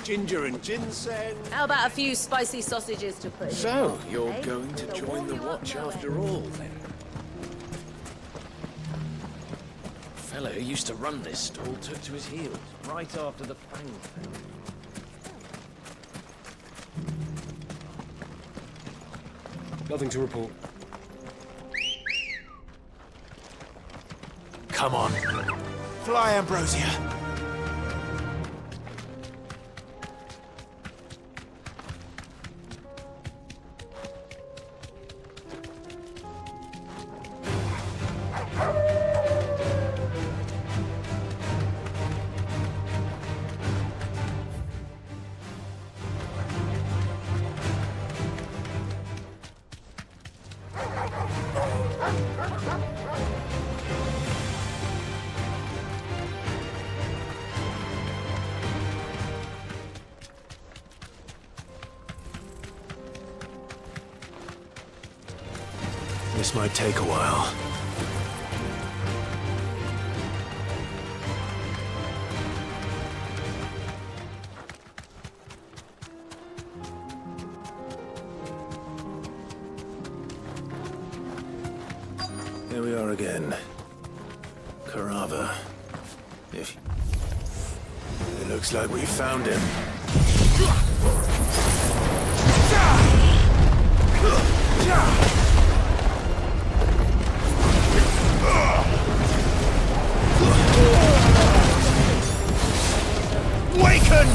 Ginger and ginseng. How about a few spicy sausages to put in? So, you're eh? going to They'll join warm the you up watch well after all, then? The fella who used to run this stall took to his heels right after the Fang thing. Nothing to report. Come on. Fly, Ambrosia. This might take a while. Here we are again. Carava. It looks like we found him. Waken!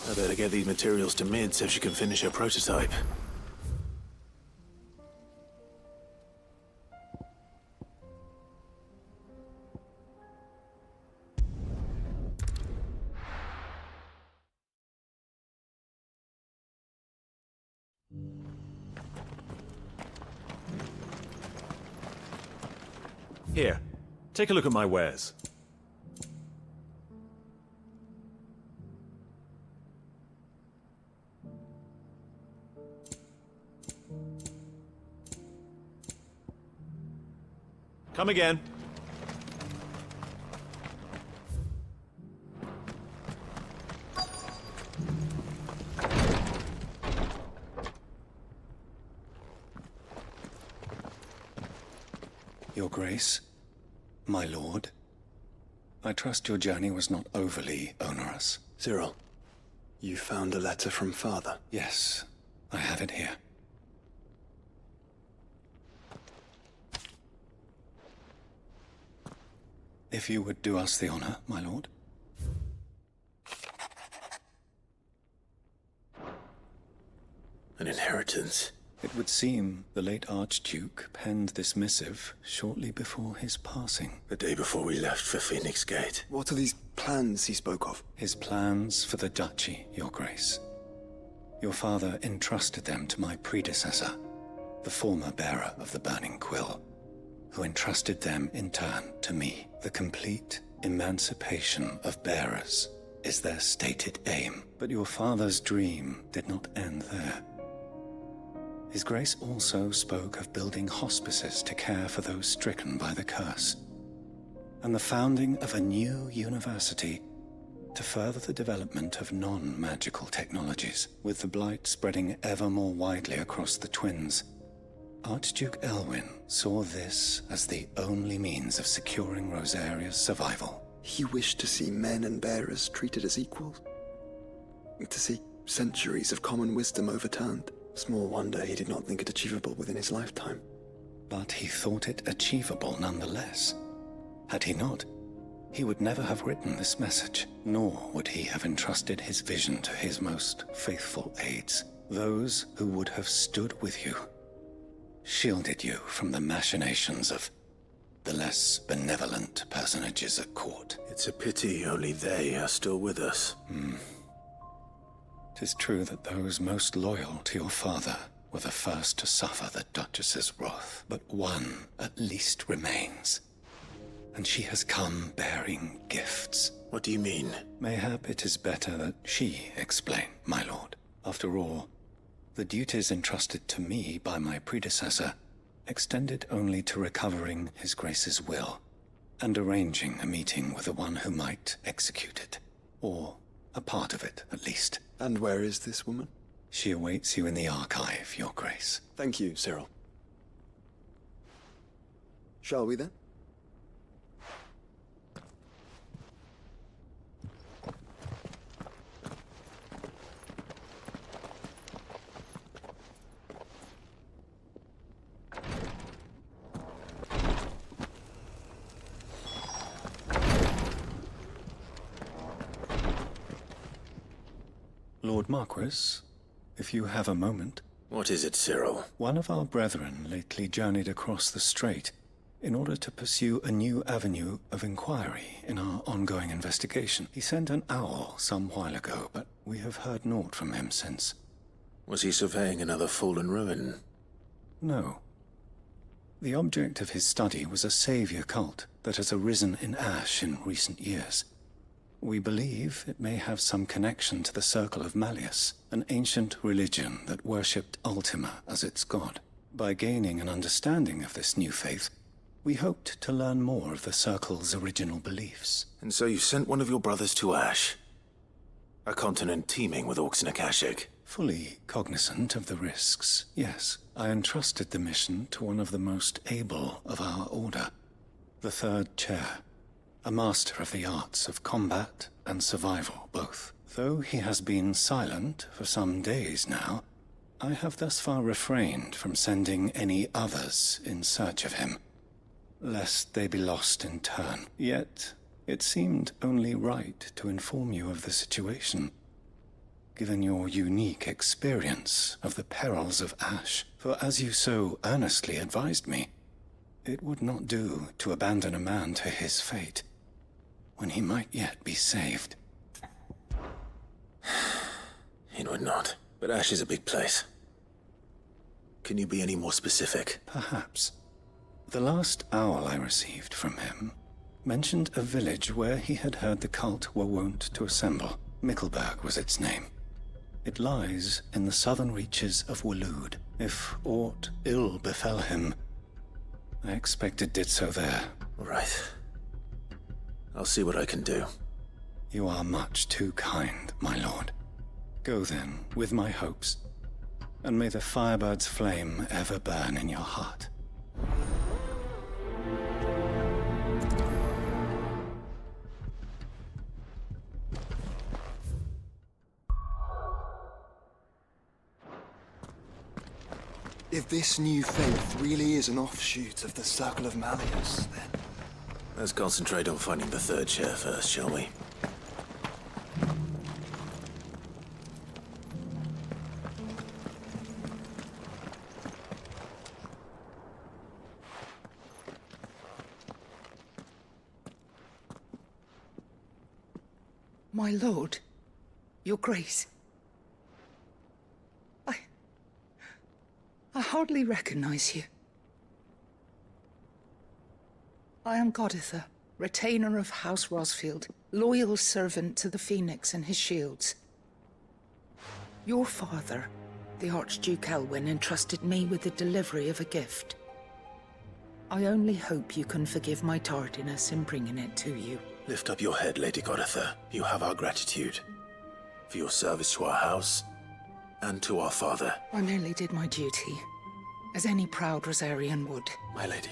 I better get these materials to Mid so she can finish her prototype. Here, take a look at my wares. Come again. Your Grace, my lord, I trust your journey was not overly onerous. Cyril, you found a letter from Father. Yes, I have it here. If you would do us the honor, my lord. An inheritance. It would seem the late Archduke penned this missive shortly before his passing. The day before we left for Phoenix Gate. What are these plans he spoke of? His plans for the duchy, Your Grace. Your father entrusted them to my predecessor, the former bearer of the Burning Quill, who entrusted them in turn to me. The complete emancipation of bearers is their stated aim, but your father's dream did not end there. His Grace also spoke of building hospices to care for those stricken by the curse, and the founding of a new university to further the development of non-magical technologies. With the blight spreading ever more widely across the twins, Archduke Elwin saw this as the only means of securing Rosaria's survival. He wished to see men and bearers treated as equals. To see centuries of common wisdom overturned. Small wonder he did not think it achievable within his lifetime. But he thought it achievable nonetheless. Had he not, he would never have written this message, nor would he have entrusted his vision to his most faithful aides, those who would have stood with you, shielded you from the machinations of the less benevolent personages at court. It's a pity only they are still with us. 'Tis true that those most loyal to your father were the first to suffer the Duchess's wrath, but one at least remains, and she has come bearing gifts. What do you mean? Mayhap it is better that she explain, my lord. After all, the duties entrusted to me by my predecessor extended only to recovering His Grace's will and arranging a meeting with the one who might execute it, or a part of it at least. And where is this woman? She awaits you in the archive, Your Grace. Thank you, Cyril. Shall we then? Lord Marquis, if you have a moment. What is it, Cyril? One of our brethren lately journeyed across the strait in order to pursue a new avenue of inquiry in our ongoing investigation. He sent an owl some while ago, but we have heard naught from him since. Was he surveying another fallen ruin? No. The object of his study was a savior cult that has arisen in Ash in recent years. We believe it may have some connection to the Circle of Malleus, an ancient religion that worshipped Ultima as its god. By gaining an understanding of this new faith, we hoped to learn more of the Circle's original beliefs. And so you sent one of your brothers to Ash? A continent teeming with orcs and Akashic? Fully cognizant of the risks, yes. I entrusted the mission to one of the most able of our order, the Third Chair, a master of the arts of combat and survival both. Though he has been silent for some days now, I have thus far refrained from sending any others in search of him, lest they be lost in turn. Yet, it seemed only right to inform you of the situation, given your unique experience of the perils of Ash. For as you so earnestly advised me, it would not do to abandon a man to his fate, when he might yet be saved. It would not. But Ash is a big place. Can you be any more specific? Perhaps. The last owl I received from him mentioned a village where he had heard the cult were wont to assemble. Mickleburg was its name. It lies in the southern reaches of Waloed. If aught ill befell him, I expect it did so there. Right. I'll see what I can do. You are much too kind, my lord. Go then, with my hopes, and may the Firebird's flame ever burn in your heart. If this new faith really is an offshoot of the Circle of Malleus, then... Let's concentrate on finding the Third Chair first, shall we? My lord, your grace. I hardly recognize you. I am Goditha, retainer of House Rosfield, loyal servant to the Phoenix and his shields. Your father, the Archduke Elwin, entrusted me with the delivery of a gift. I only hope you can forgive my tardiness in bringing it to you. Lift up your head, Lady Goditha. You have our gratitude for your service to our house and to our father. I merely did my duty, as any proud Rosarian would. My lady,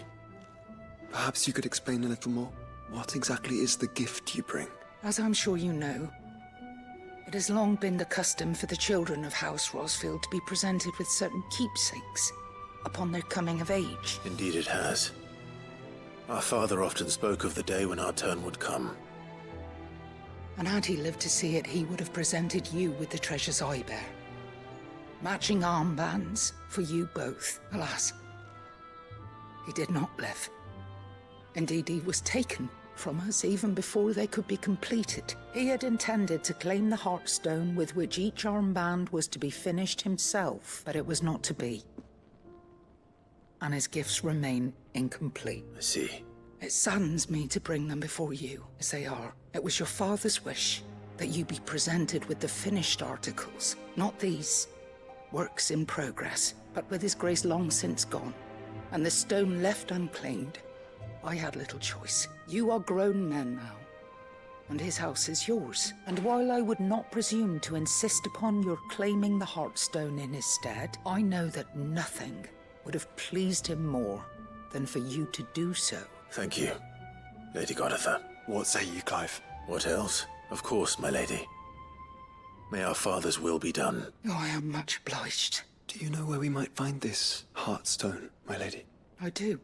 perhaps you could explain a little more? What exactly is the gift you bring? As I'm sure you know, it has long been the custom for the children of House Rosfield to be presented with certain keepsakes upon their coming of age. Indeed it has. Our father often spoke of the day when our turn would come. And had he lived to see it, he would have presented you with the treasures I bear. Matching armbands for you both. Alas, he did not live. Indeed, he was taken from us even before they could be completed. He had intended to claim the Heartstone with which each armband was to be finished himself, but it was not to be. And his gifts remain incomplete. I see. It saddens me to bring them before you, as they are. It was your father's wish that you be presented with the finished articles, not these works in progress, but with his grace long since gone, and the stone left unclaimed. I had little choice. You are grown men now, and his house is yours. And while I would not presume to insist upon your claiming the Heartstone in his stead, I know that nothing would have pleased him more than for you to do so. Thank you, Lady Goditha. What say you, Clive? What else? Of course, my lady. May our father's will be done. Oh, I am much obliged. Do you know where we might find this Heartstone, my lady? I do.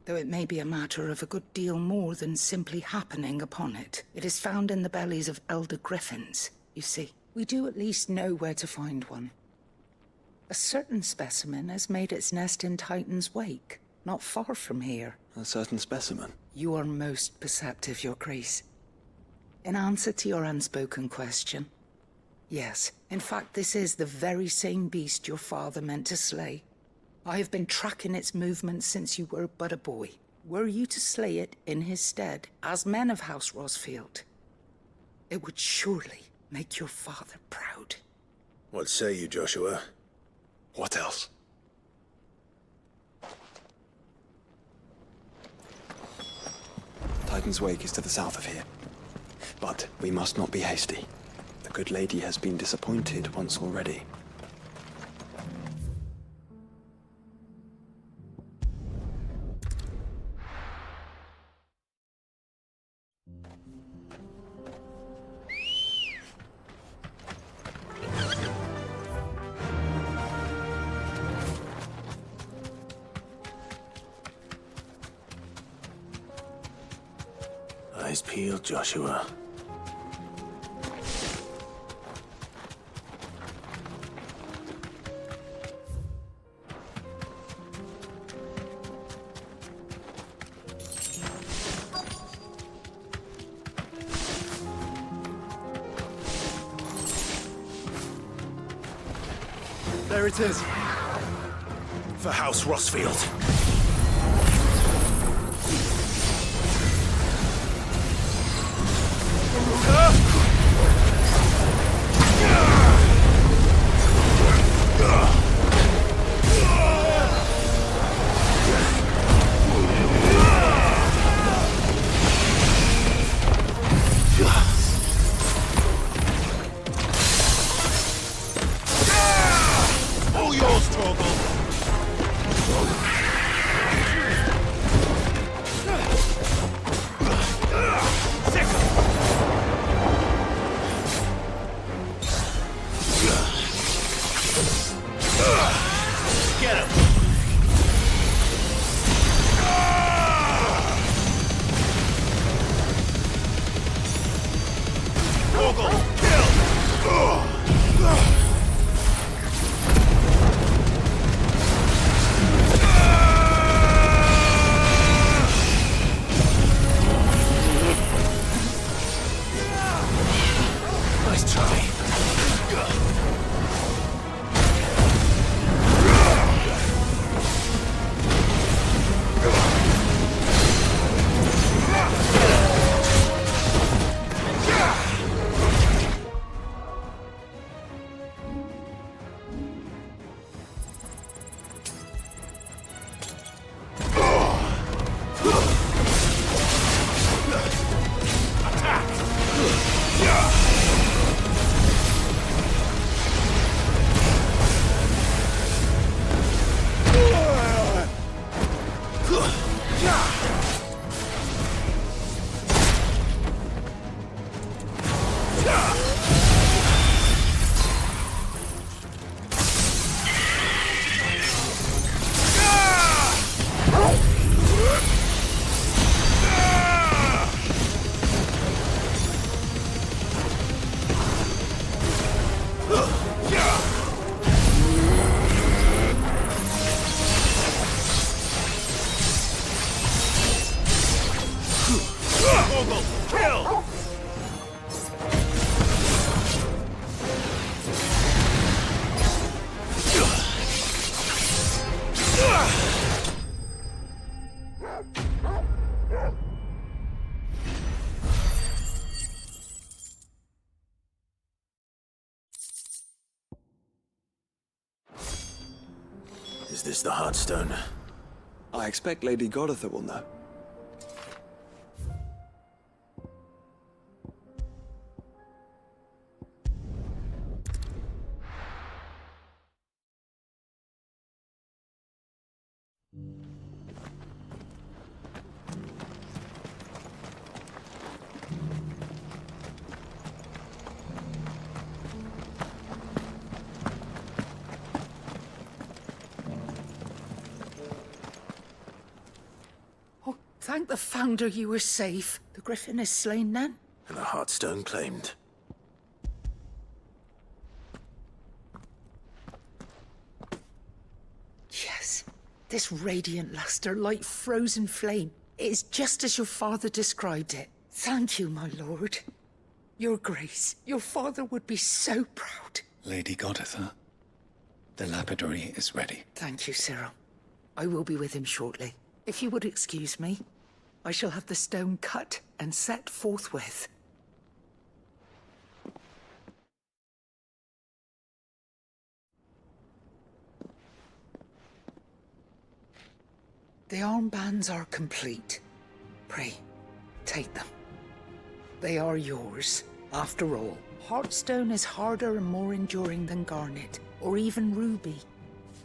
Though it may be a matter of a good deal more than simply happening upon it. It is found in the bellies of elder griffins, you see. We do at least know where to find one. A certain specimen has made its nest in Titan's Wake, not far from here. A certain specimen? You are most perceptive, Your Grace. In answer to your unspoken question, yes. In fact, this is the very same beast your father meant to slay. I have been tracking its movements since you were but a boy. Were you to slay it in his stead, as men of House Rosfield, it would surely make your father proud. What say you, Joshua? What else? Titan's Wake is to the south of here. But we must not be hasty. The good lady has been disappointed once already. Eyes peeled, Joshua. There it is. For House Rosfield. All yours, Torgal! Get him! Torgal, kill! Nice try. Is this the Heartstone? I expect Lady Goditha will know. Oh, thank the Founder you were safe. The Griffin is slain then? And the Heartstone claimed. Yes. This radiant luster, like frozen flame, it is just as your father described it. Thank you, my lord. Your Grace, your father would be so proud. Lady Goditha, the lapidary is ready. Thank you, Cyril. I will be with him shortly. If you would excuse me, I shall have the stone cut and set forthwith. The armbands are complete. Pray, take them. They are yours, after all. Heartstone is harder and more enduring than garnet, or even ruby.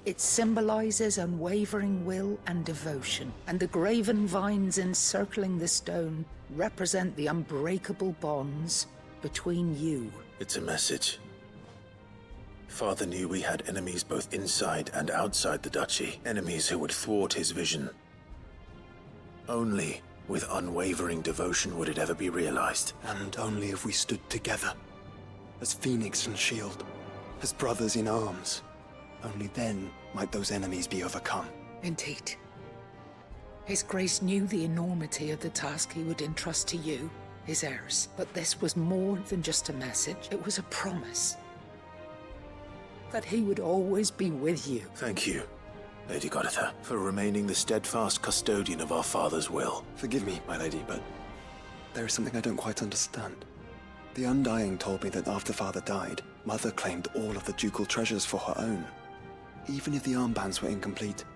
It symbolizes unwavering will and devotion, and the graven vines encircling the stone represent the unbreakable bonds between you. It's a message. Father knew we had enemies both inside and outside the duchy. Enemies who would thwart his vision. Only with unwavering devotion would it ever be realized. And only if we stood together, as Phoenix and Shield, as brothers in arms. Only then might those enemies be overcome. Indeed. His Grace knew the enormity of the task he would entrust to you, his heirs. But this was more than just a message. It was a promise. That he would always be with you. Thank you, Lady Goditha, for remaining the steadfast custodian of our father's will. Forgive me, my lady, but there is something I don't quite understand. The Undying told me that after Father died, Mother claimed all of the ducal treasures for her own. Even if the armbands were incomplete,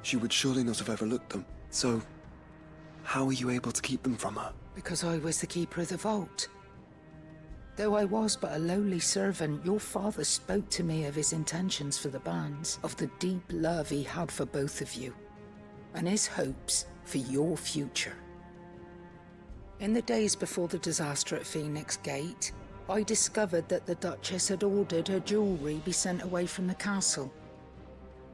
she would surely not have overlooked them. So, how were you able to keep them from her? Because I was the keeper of the vault. Though I was but a lowly servant, your father spoke to me of his intentions for the bands, of the deep love he had for both of you, and his hopes for your future. In the days before the disaster at Phoenix Gate, I discovered that the Duchess had ordered her jewelry be sent away from the castle.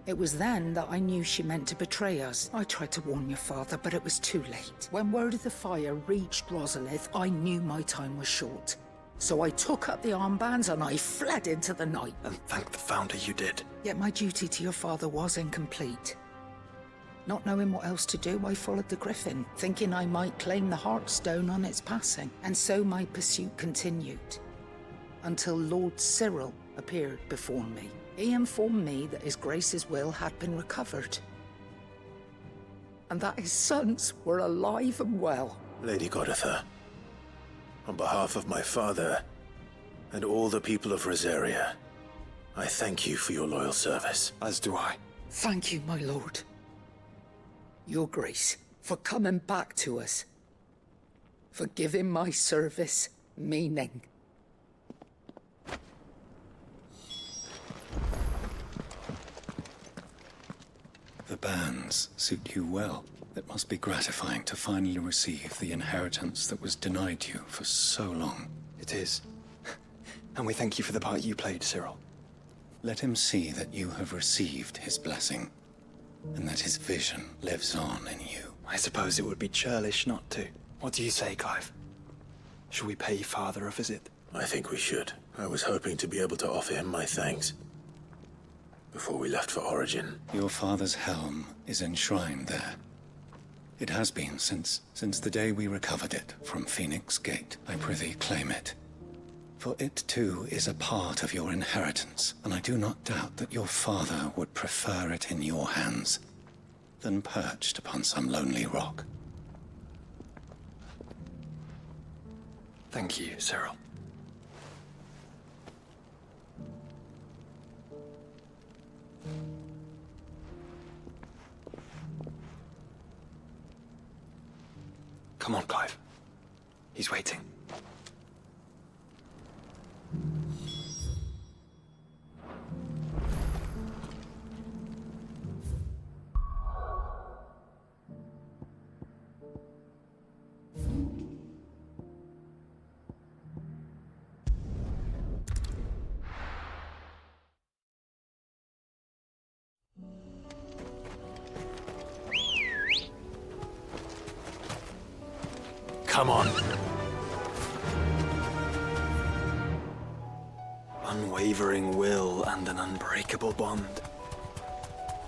It was then that I knew she meant to betray us. I tried to warn your father, but it was too late. When word of the fire reached Rosalith, I knew my time was short. So I took up the armbands and I fled into the night. And thank the Founder you did. Yet my duty to your father was incomplete. Not knowing what else to do, I followed the Griffin, thinking I might claim the Heartstone on its passing. And so my pursuit continued. Until Lord Cyril appeared before me. He informed me that his Grace's will had been recovered. And that his sons were alive and well. Lady Goditha, on behalf of my father and all the people of Rosaria, I thank you for your loyal service. As do I. Thank you, my lord. Your Grace, for coming back to us. For giving my service meaning. The bands suit you well. It must be gratifying to finally receive the inheritance that was denied you for so long. It is. And we thank you for the part you played, Cyril. Let him see that you have received his blessing, and that his vision lives on in you. I suppose it would be churlish not to. What do you say, Clive? Shall we pay Father a visit? I think we should. I was hoping to be able to offer him my thanks before we left for Origin. Your father's helm is enshrined there. It has been since the day we recovered it from Phoenix Gate. I prithee claim it. For it too is a part of your inheritance, and I do not doubt that your father would prefer it in your hands than perched upon some lonely rock. Thank you, Cyril. Come on, Clive. He's waiting. Come on. Unwavering will and an unbreakable bond.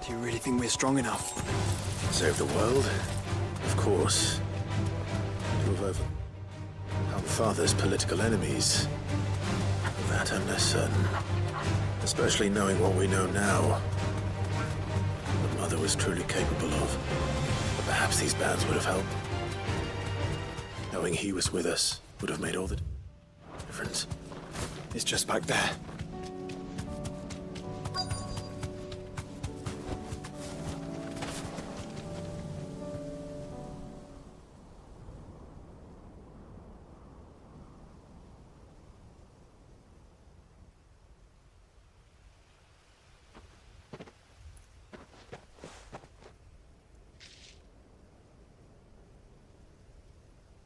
Do you really think we're strong enough? Save the world? Of course. To have overcome Father's political enemies. That I'm less certain. Especially knowing what we know now. What Mother was truly capable of. But perhaps these bands would have helped. Knowing he was with us would have made all the difference. It's just back there.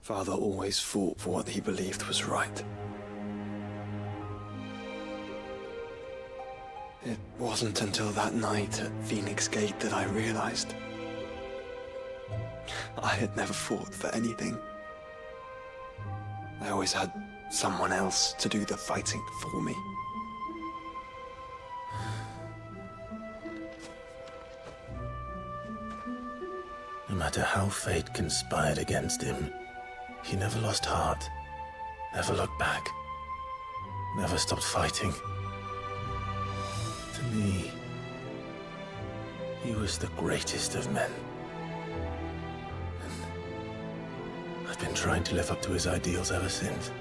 Father always fought for what he believed was right. It wasn't until that night at Phoenix Gate that I realized I had never fought for anything. I always had someone else to do the fighting for me. No matter how fate conspired against him, he never lost heart, never looked back, never stopped fighting. To me, he was the greatest of men. And I've been trying to live up to his ideals ever since.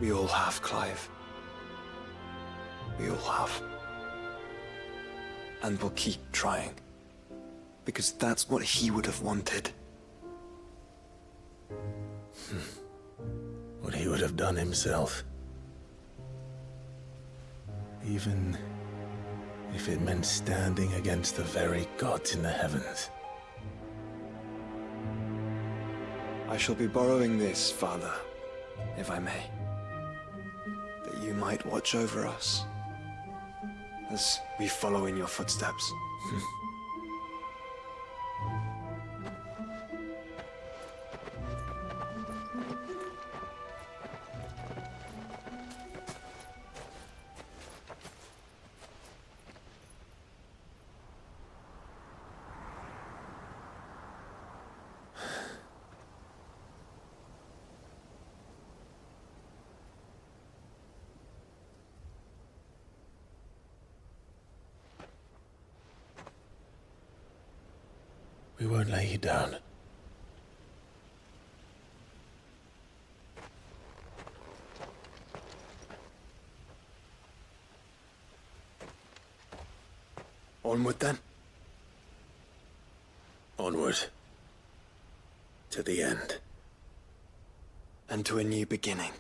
We all have, Clive. We all have. And we'll keep trying. Because that's what he would have wanted. What he would have done himself. Even if it meant standing against the very gods in the heavens. I shall be borrowing this, Father, if I may. That you might watch over us as we follow in your footsteps. We won't lay you down. Onward then. Onward. To the end. And to a new beginning.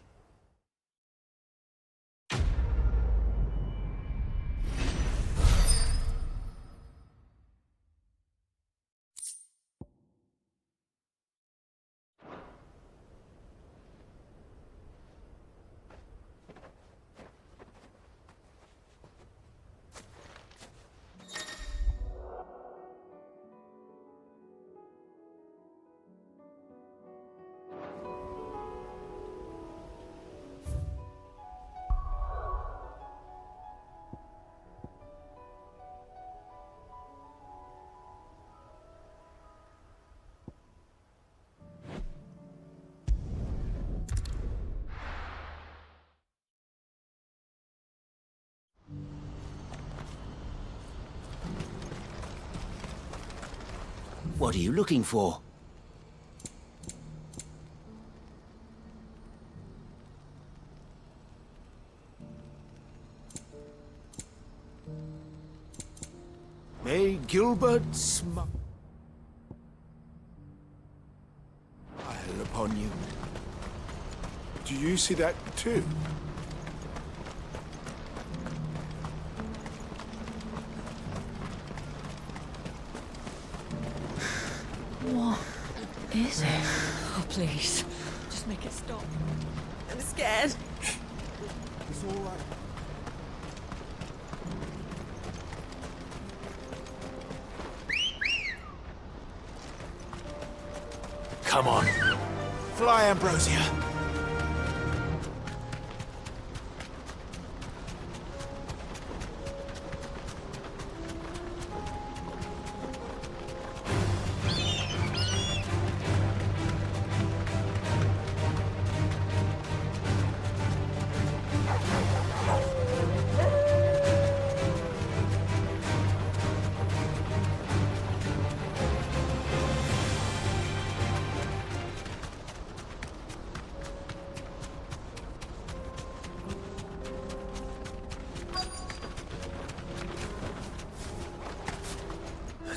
What are you looking for? I, Gilbert I'll upon you. Do you see that too? What is it? Oh, please. Just make it stop. I'm scared. It's all right. Come on. Fly, Ambrosia.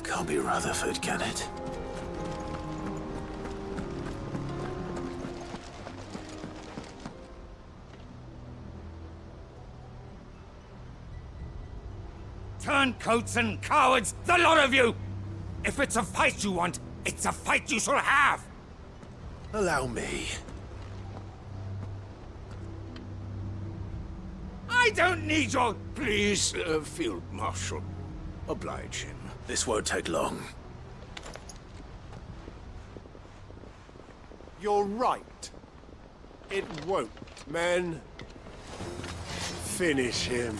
Can't be Rutherford, can it? Turncoats and cowards, the lot of you! If it's a fight you want, it's a fight you shall have! Allow me. I don't need your... Please, Field Marshal. Oblige him. This won't take long. You're right. It won't. Men, finish him.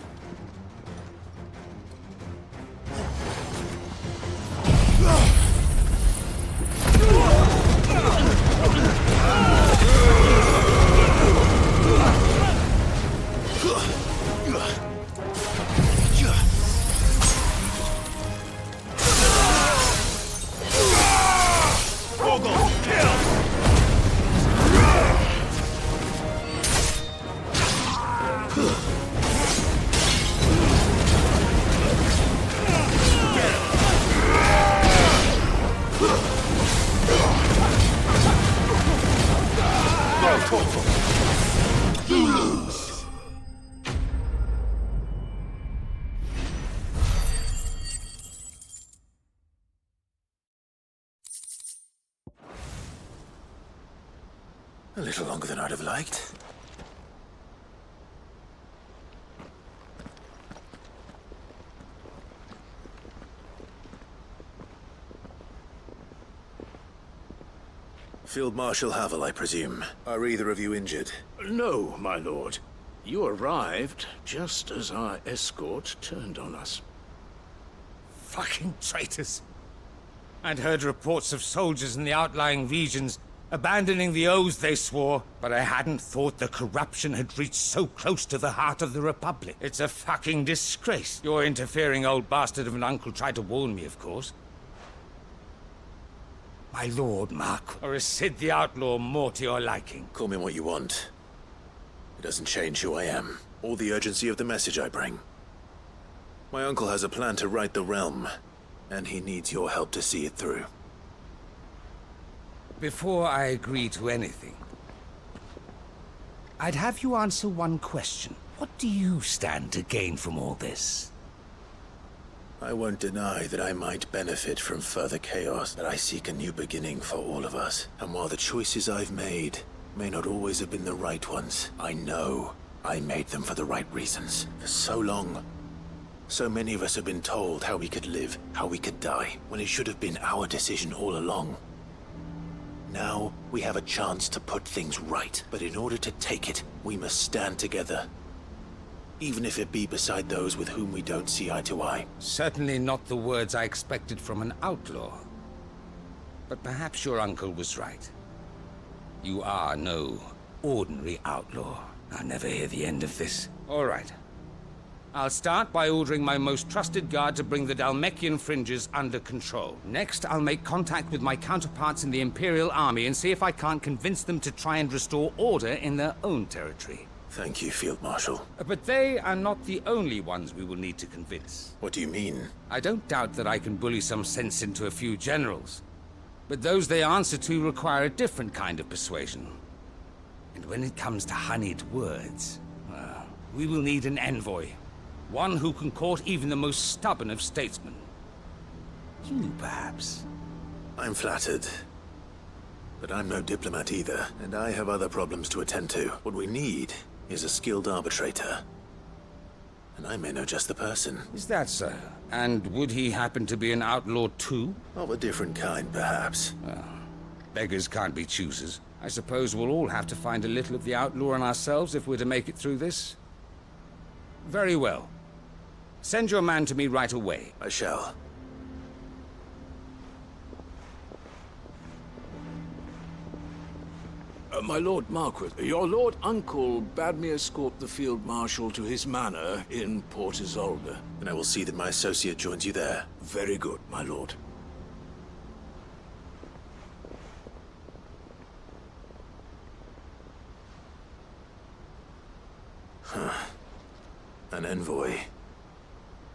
A little longer than I'd have liked. Field Marshal Havel, I presume. Are either of you injured? No, my lord. You arrived just as our escort turned on us. Fucking traitors. I'd heard reports of soldiers in the outlying regions abandoning the oaths they swore, but I hadn't thought the corruption had reached so close to the heart of the Republic. It's a fucking disgrace. Your interfering old bastard of an uncle tried to warn me, of course. My lord, Mark, or is Sid the Outlaw more to your liking? Call me what you want. It doesn't change who I am, or the urgency of the message I bring. My uncle has a plan to right the realm, and he needs your help to see it through. Before I agree to anything, I'd have you answer one question. What do you stand to gain from all this? I won't deny that I might benefit from further chaos, but I seek a new beginning for all of us. And while the choices I've made may not always have been the right ones, I know I made them for the right reasons. For so long, so many of us have been told how we could live, how we could die, when it should have been our decision all along. Now, we have a chance to put things right, but in order to take it, we must stand together. Even if it be beside those with whom we don't see eye to eye. Certainly not the words I expected from an outlaw. But perhaps your uncle was right. You are no ordinary outlaw. I'll never hear the end of this. All right. I'll start by ordering my most trusted guard to bring the Dhalmekian fringes under control. Next, I'll make contact with my counterparts in the Imperial Army and see if I can't convince them to try and restore order in their own territory. Thank you, Field Marshal. But they are not the only ones we will need to convince. What do you mean? I don't doubt that I can bully some sense into a few generals. But those they answer to require a different kind of persuasion. And when it comes to honeyed words, well, we will need an envoy. One who can court even the most stubborn of statesmen. You, perhaps? I'm flattered. But I'm no diplomat either, and I have other problems to attend to. What we need is a skilled arbitrator. And I may know just the person. Is that so? And would he happen to be an outlaw too? Of a different kind, perhaps. Well, beggars can't be choosers. I suppose we'll all have to find a little of the outlaw in ourselves if we're to make it through this. Very well. Send your man to me right away. I shall. My Lord Marquis, your Lord Uncle bade me escort the Field Marshal to his manor in Port Isolde. And I will see that my associate joins you there. Very good, my lord. An envoy.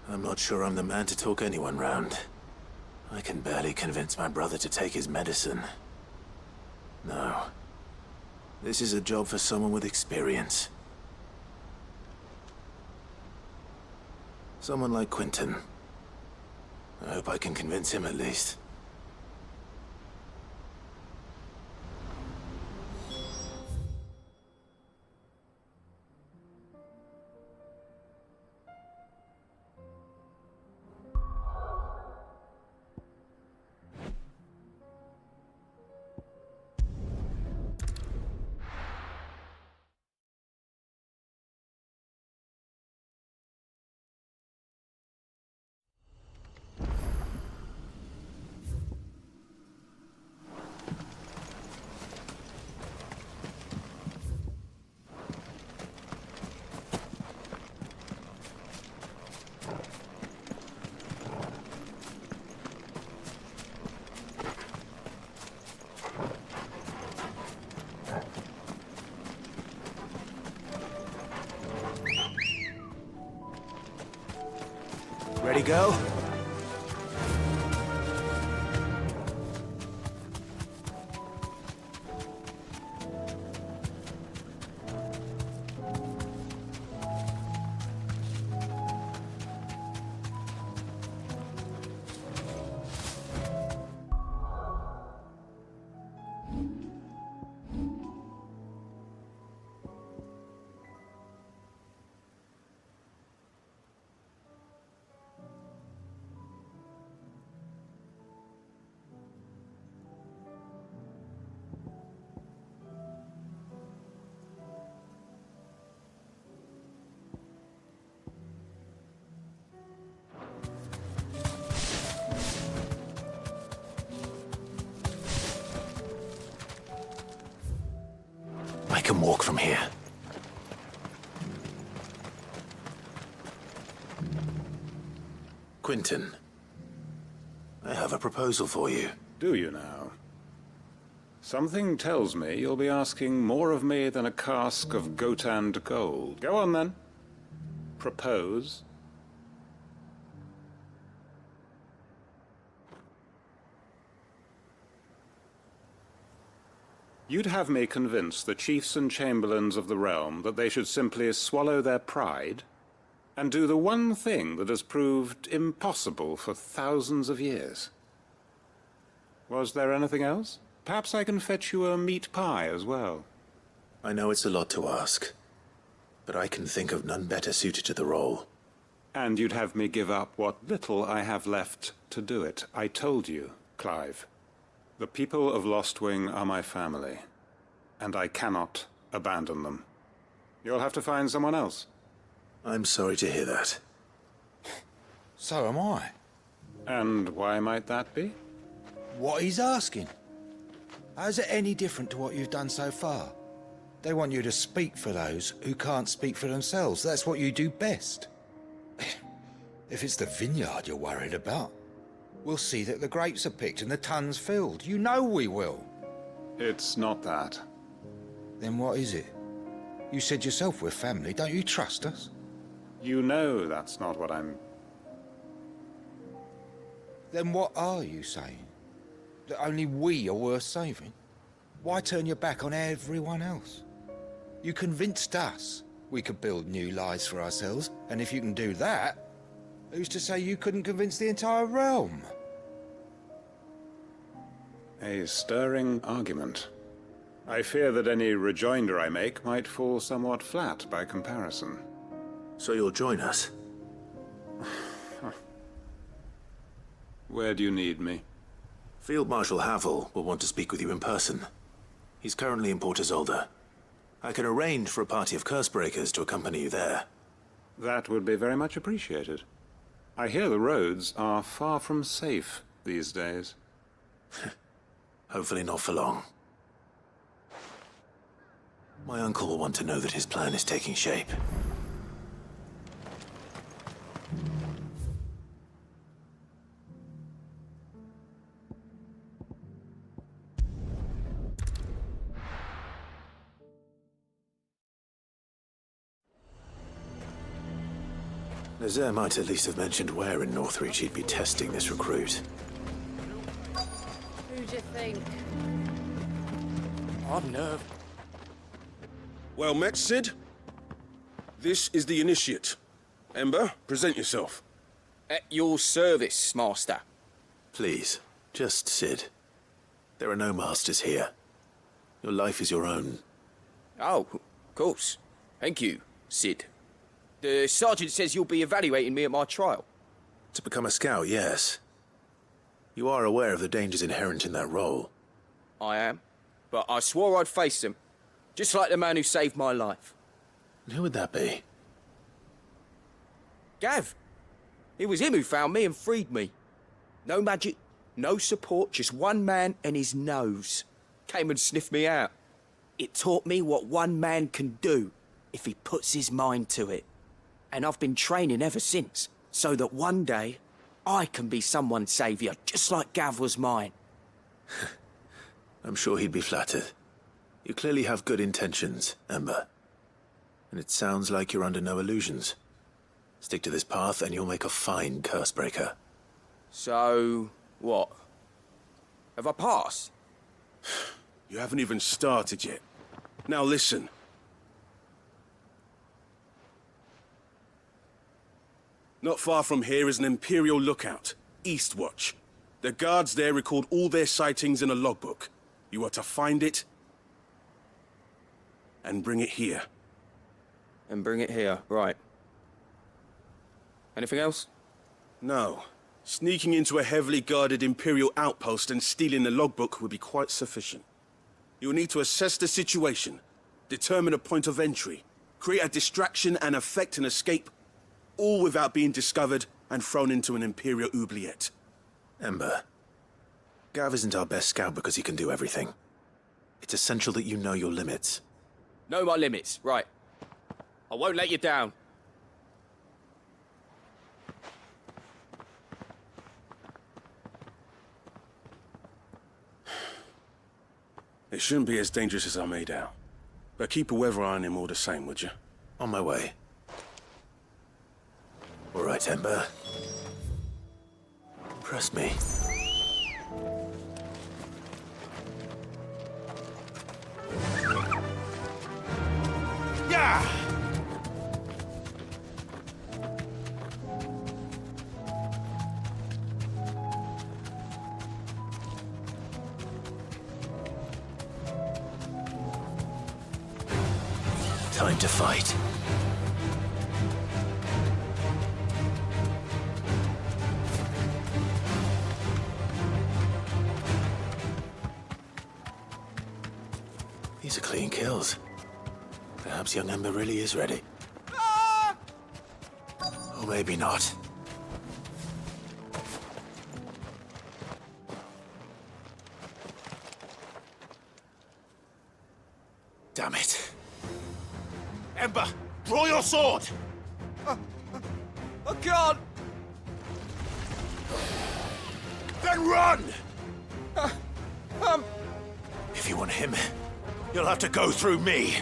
I'm not sure I'm the man to talk anyone round. I can barely convince my brother to take his medicine. No. This is a job for someone with experience. Someone like Quentin. I hope I can convince him at least. Ready, go? I can walk from here. Quentin, I have a proposal for you. Do you now? Something tells me you'll be asking more of me than a cask of Gotand gold. Go on, then. Propose. You'd have me convince the chiefs and chamberlains of the realm that they should simply swallow their pride and do the one thing that has proved impossible for thousands of years. Was there anything else? Perhaps I can fetch you a meat pie as well. I know it's a lot to ask, but I can think of none better suited to the role. And you'd have me give up what little I have left to do it. I told you, Clive. The people of Lostwing are my family, and I cannot abandon them. You'll have to find someone else. I'm sorry to hear that. So am I. And why might that be? What he's asking. How's it any different to what you've done so far? They want you to speak for those who can't speak for themselves. That's what you do best. If it's the vineyard you're worried about, we'll see that the grapes are picked and the tons filled. You know we will. It's not that. Then what is it? You said yourself we're family. Don't you trust us? You know that's not what I'm... Then what are you saying? That only we are worth saving? Why turn your back on everyone else? You convinced us we could build new lives for ourselves, and if you can do that, who's to say you couldn't convince the entire realm? A stirring argument. I fear that any rejoinder I make might fall somewhat flat by comparison. So you'll join us? Where do you need me? Field Marshal Havel will want to speak with you in person. He's currently in Port Isolde. I can arrange for a party of Cursebreakers to accompany you there. That would be very much appreciated. I hear the roads are far from safe these days. Hopefully not for long. My uncle will want to know that his plan is taking shape. Nazaire might at least have mentioned where in Northreach he'd be testing this recruit. Who'd you think? On nerve. Well met, Sid. This is the Initiate. Ember, present yourself. At your service, Master. Please, just Sid. There are no masters here. Your life is your own. Oh, of course. Thank you, Sid. The Sergeant says you'll be evaluating me at my trial. To become a scout, yes. You are aware of the dangers inherent in that role. I am. But I swore I'd face them. Just like the man who saved my life. And who would that be? Gav. It was him who found me and freed me. No magic, no support, just one man and his nose. Came and sniffed me out. It taught me what one man can do if he puts his mind to it. And I've been training ever since, so that one day I can be someone's saviour, just like Gav was mine. I'm sure he'd be flattered. You clearly have good intentions, Ember. And it sounds like you're under no illusions. Stick to this path and you'll make a fine Cursebreaker. So, what? Have I passed? You haven't even started yet. Now listen. Not far from here is an Imperial lookout, Eastwatch. The guards there record all their sightings in a logbook. You are to find it and bring it here. And bring it here, right. Anything else? No. Sneaking into a heavily guarded Imperial outpost and stealing the logbook would be quite sufficient. You'll need to assess the situation, determine a point of entry, create a distraction and effect an escape, all without being discovered and thrown into an Imperial oubliette. Ember, Gav isn't our best scout because he can do everything. It's essential that you know your limits. Know my limits, right. I won't let you down. It shouldn't be as dangerous as I made out. But keep a weather eye on him all the same, would you? On my way. All right, Ember. Trust me. Yeah! Time to fight. These are clean kills. Perhaps young Ember really is ready. Ah! Or maybe not. Damn it. Ember, draw your sword! I can't! Then run! If you want him, you'll have to go through me.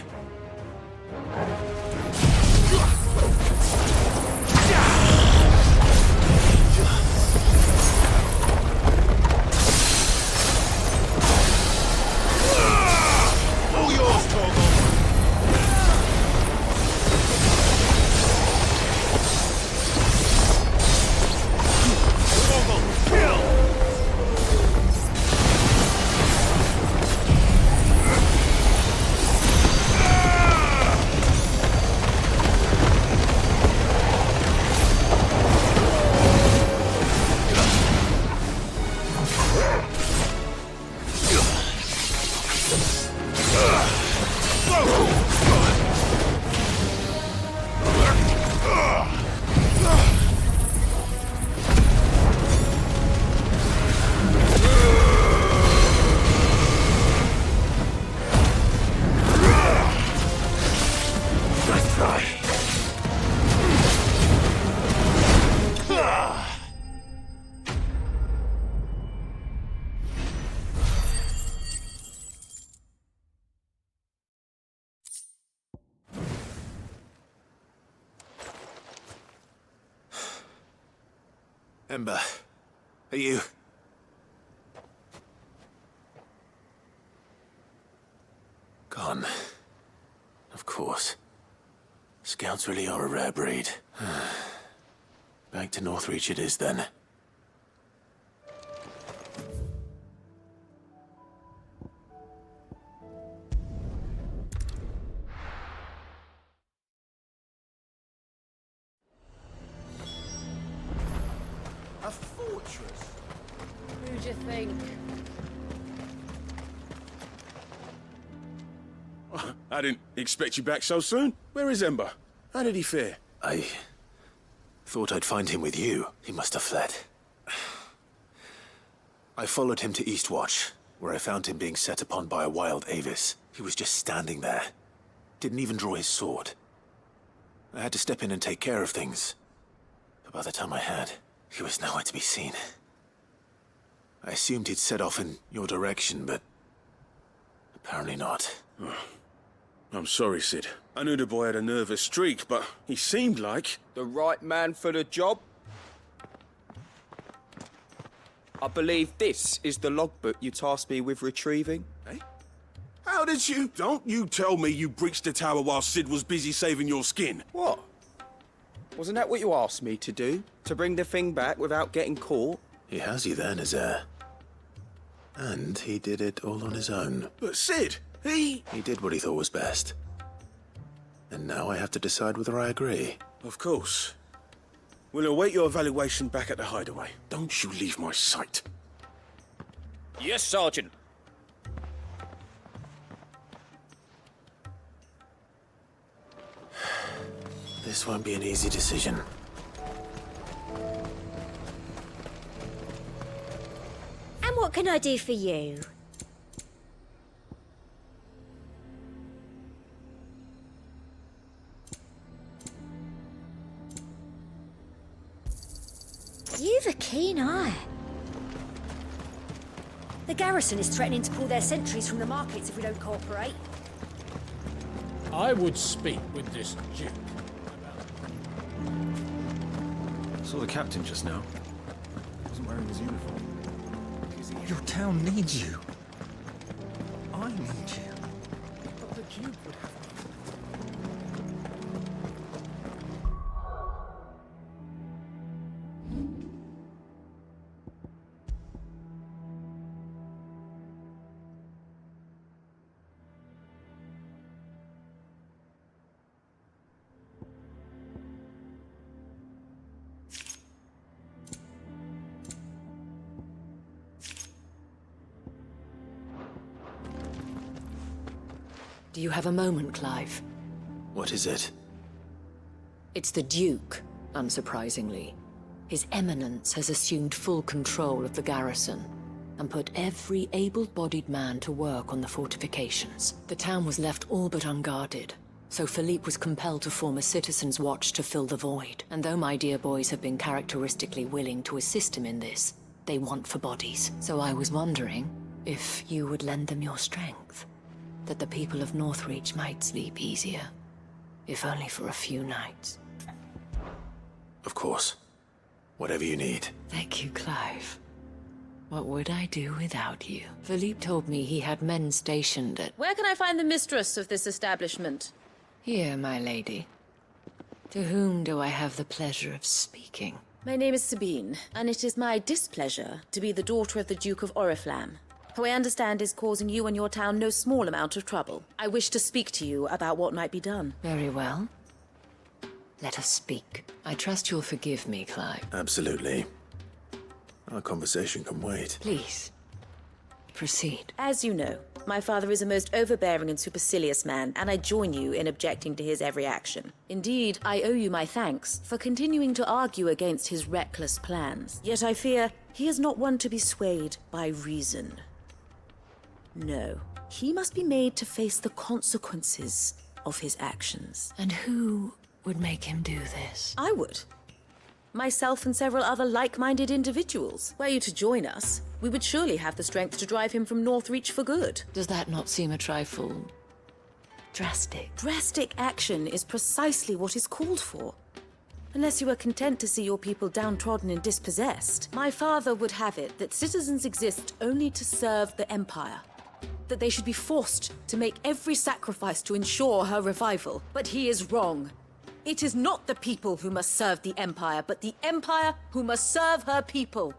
Ember, are you... gone? Of course. Scouts really are a rare breed. Back to Northreach it is, then. A fortress? Who'd you think? I didn't expect you back so soon. Where is Ember? How did he fare? I thought I'd find him with you. He must have fled. I followed him to Eastwatch, where I found him being set upon by a wild Avis. He was just standing there. Didn't even draw his sword. I had to step in and take care of things. But by the time I had, he was nowhere to be seen. I assumed he'd set off in your direction, but apparently not. I'm sorry, Sid. I knew the boy had a nervous streak, but he seemed like... The right man for the job? I believe this is the logbook you tasked me with retrieving. Eh? How did you... Don't you tell me you breached the tower while Sid was busy saving your skin. What? Wasn't that what you asked me to do? To bring the thing back without getting caught? He has you there in his heir. And he did it all on his own. But Sid, he did what he thought was best. And now I have to decide whether I agree. Of course. We'll await your evaluation back at the hideaway. Don't you leave my sight. Yes, Sergeant. This won't be an easy decision. And what can I do for you? You've a keen eye. The garrison is threatening to pull their sentries from the markets if we don't cooperate. I would speak with this Duke. Saw the captain just now. Wasn't wearing his uniform. Your town needs you. I need you. But the Duke would have... Do you have a moment, Clive? What is it? It's the Duke, unsurprisingly. His Eminence has assumed full control of the garrison and put every able-bodied man to work on the fortifications. The town was left all but unguarded, so Philippe was compelled to form a citizen's watch to fill the void. And though my dear boys have been characteristically willing to assist him in this, they want for bodies. So I was wondering if you would lend them your strength, that the people of Northreach might sleep easier. if only for a few nights. Of course. Whatever you need. Thank you, Clive. What would I do without you? Philippe told me he had men stationed at... Where can I find the mistress of this establishment? Here, my lady. To whom do I have the pleasure of speaking? My name is Sabine, and it is my displeasure to be the daughter of the Duke of Oriflamme, who I understand is causing you and your town no small amount of trouble. I wish to speak to you about what might be done. Very well. Let us speak. I trust you'll forgive me, Clive. Absolutely. Our conversation can wait. Please, proceed. As you know, my father is a most overbearing and supercilious man, and I join you in objecting to his every action. Indeed, I owe you my thanks for continuing to argue against his reckless plans. Yet I fear he is not one to be swayed by reason. No, he must be made to face the consequences of his actions. And who would make him do this? I would. Myself and several other like-minded individuals. Were you to join us, we would surely have the strength to drive him from Northreach for good. Does that not seem a trifle... drastic? Drastic action is precisely what is called for. Unless you are content to see your people downtrodden and dispossessed, my father would have it that citizens exist only to serve the Empire. That they should be forced to make every sacrifice to ensure her revival. But he is wrong. It is not the people who must serve the Empire, but the Empire who must serve her people.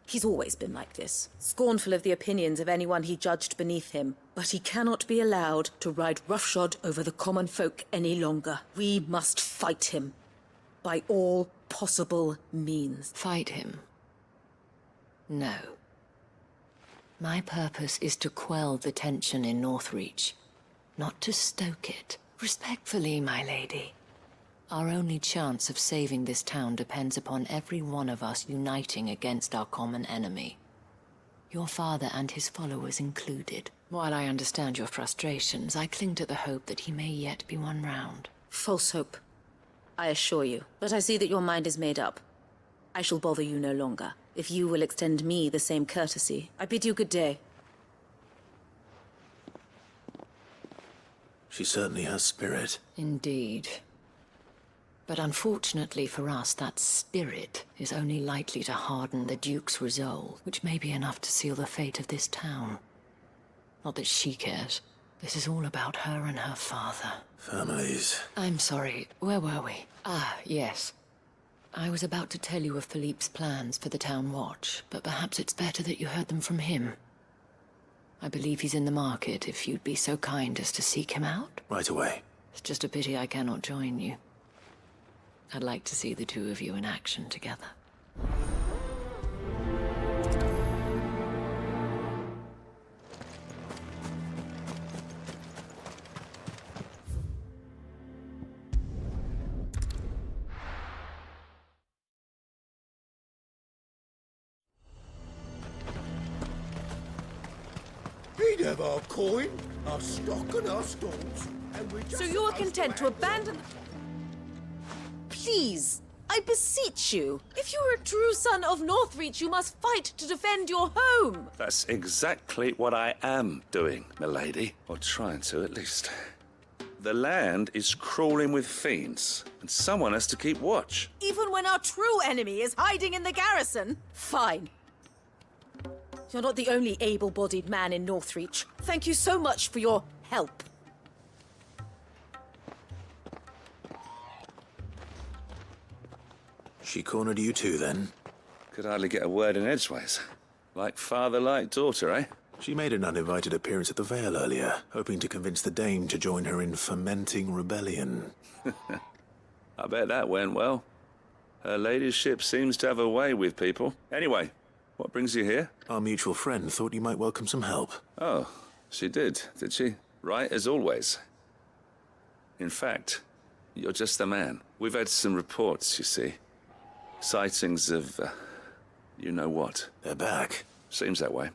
He's always been like this, scornful of the opinions of anyone he judged beneath him. But he cannot be allowed to ride roughshod over the common folk any longer. We must fight him, by all possible means. Fight him? No. My purpose is to quell the tension in Northreach, not to stoke it. Respectfully, my lady. Our only chance of saving this town depends upon every one of us uniting against our common enemy. Your father and his followers included. While I understand your frustrations, I cling to the hope that he may yet be won round. False hope, I assure you. But I see that your mind is made up. I shall bother you no longer. If you will extend me the same courtesy, I bid you good day. She certainly has spirit. Indeed. But unfortunately for us, that spirit is only likely to harden the Duke's resolve, which may be enough to seal the fate of this town. Not that she cares. This is all about her and her father. Families. I'm sorry, where were we? Ah, yes. I was about to tell you of Philippe's plans for the town watch, but perhaps it's better that you heard them from him. I believe he's in the market, if you'd be so kind as to seek him out. Right away. It's just a pity I cannot join you. I'd like to see the two of you in action together. He'd have our coin, our stock and our stalls, and we just... So you are content to abandon... Please, I beseech you. If you are a true son of Northreach, you must fight to defend your home. That's exactly what I am doing, milady. Or trying to, at least. The land is crawling with fiends, and someone has to keep watch. Even when our true enemy is hiding in the garrison? Fine. You're not the only able-bodied man in Northreach. Thank you so much for your help. She cornered you too, then? Could hardly get a word in edgeways. Like father, like daughter, eh? She made an uninvited appearance at the Vale earlier, hoping to convince the Dame to join her in fomenting rebellion. I bet that went well. Her ladyship seems to have a way with people. Anyway, what brings you here? Our mutual friend thought you might welcome some help. Oh, she did she? Right as always. In fact, you're just the man. We've had some reports, you see. Sightings of, you know what. They're back. Seems that way.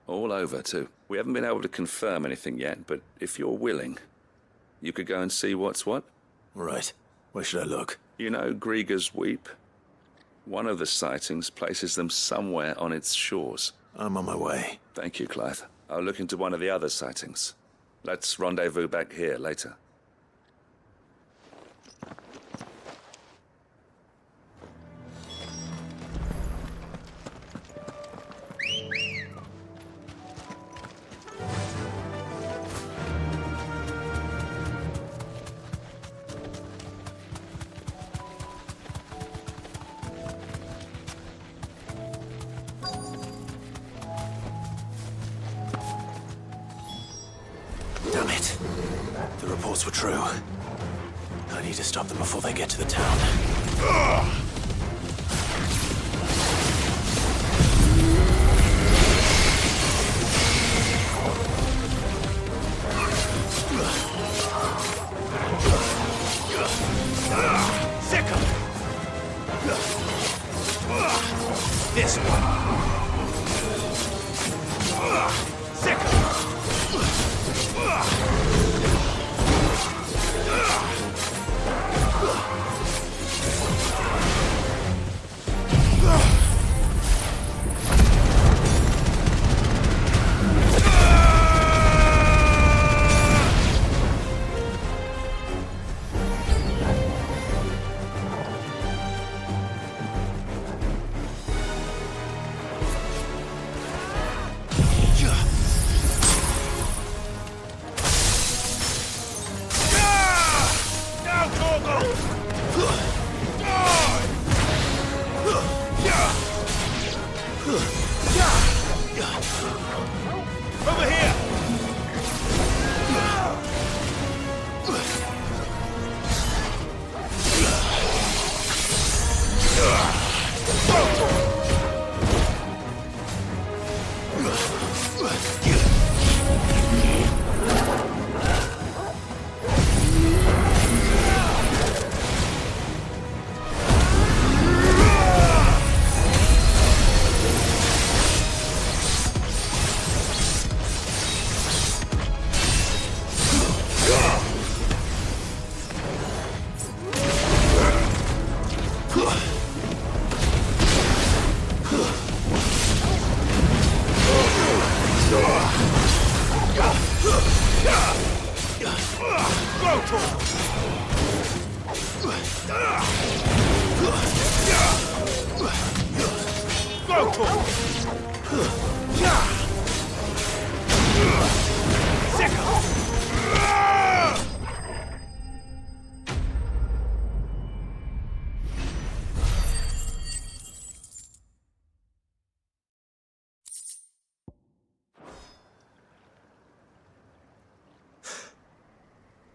All over, too. We haven't been able to confirm anything yet, but if you're willing, you could go and see what's what. Right. Where should I look? You know Grieger's Weep? One of the sightings places them somewhere on its shores. I'm on my way. Thank you, Clive. I'll look into one of the other sightings. Let's rendezvous back here later. Damn it. The reports were true. I need to stop them before they get to the town. This one.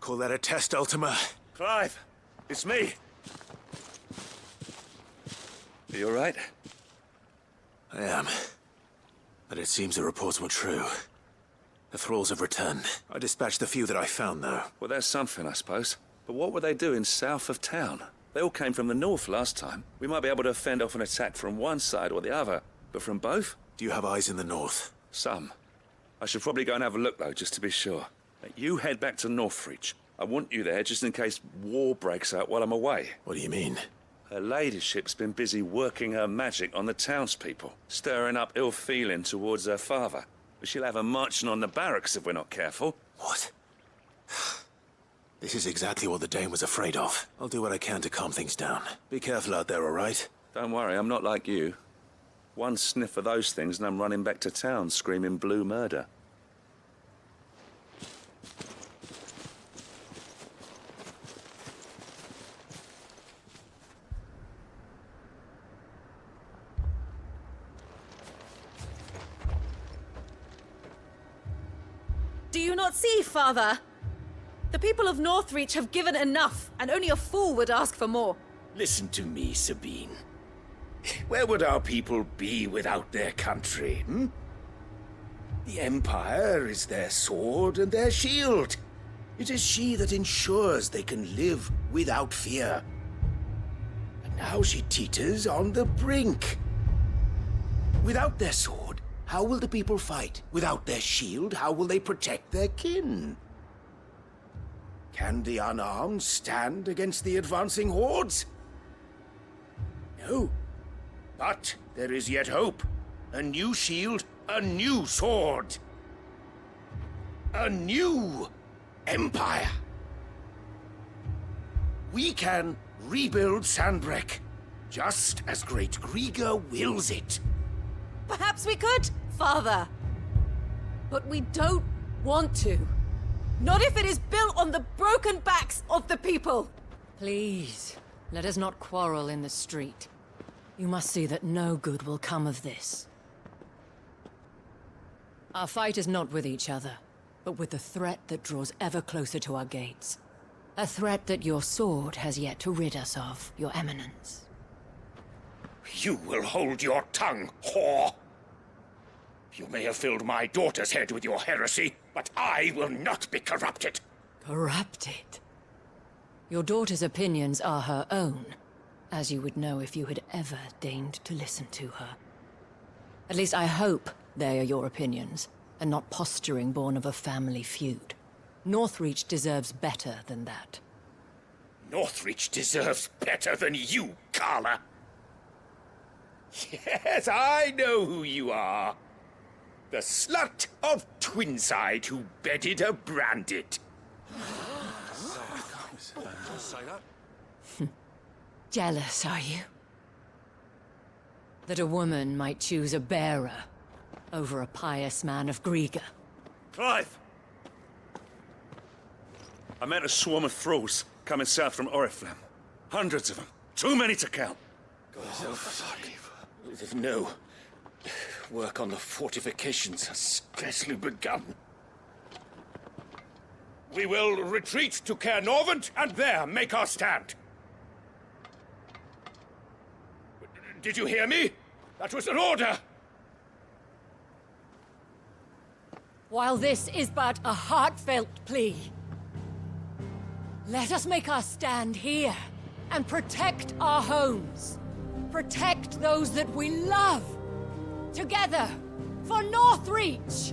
Call that a test, Ultima? Clive, it's me. Are you all right? I am. But it seems the reports were true. The thralls have returned. I dispatched the few that I found, though. Well, that's something, I suppose. But what were they doing south of town? They all came from the north last time. We might be able to fend off an attack from one side or the other, but from both? Do you have eyes in the north? Some. I should probably go and have a look, though, just to be sure. You head back to Northreach. I want you there just in case war breaks out while I'm away. What do you mean? Her ladyship's been busy working her magic on the townspeople, stirring up ill feeling towards her father. But she'll have her marching on the barracks if we're not careful. What? This is exactly what the Dane was afraid of. I'll do what I can to calm things down. Be careful out there, all right? Don't worry, I'm not like you. One sniff of those things and I'm running back to town screaming blue murder. Do you not see, Father? The people of Northreach have given enough, and only a fool would ask for more. Listen to me, Sabine. Where would our people be without their country, hmm? The Empire is their sword and their shield. It is she that ensures they can live without fear. And now she teeters on the brink. Without their sword, how will the people fight? Without their shield, how will they protect their kin? Can the unarmed stand against the advancing hordes? No. But there is yet hope. A new shield, a new sword. A new empire. We can rebuild Sandbreck, just as Great Grieger wills it. Perhaps we could, Father. But we don't want to. Not if it is built on the broken backs of the people. Please, let us not quarrel in the street. You must see that no good will come of this. Our fight is not with each other, but with a threat that draws ever closer to our gates. A threat that your sword has yet to rid us of, Your Eminence. You will hold your tongue, whore! You may have filled my daughter's head with your heresy, but I will not be corrupted! Corrupted? Your daughter's opinions are her own, as you would know if you had ever deigned to listen to her. At least I hope they are your opinions, and not posturing born of a family feud. Northreach deserves better than that. Northreach deserves better than you, Carla! Yes, I know who you are. The slut of Twinside who bedded a branded. Jealous, are you? That a woman might choose a bearer over a pious man of Griga. Clive! I met a swarm of thralls coming south from Oriflamme. Hundreds of them. Too many to count. No. Work on the fortifications has scarcely begun. We will retreat to Caernarvon and there make our stand. Did you hear me? That was an order! While this is but a heartfelt plea, let us make our stand here and protect our homes. Protect those that we love. Together, for Northreach!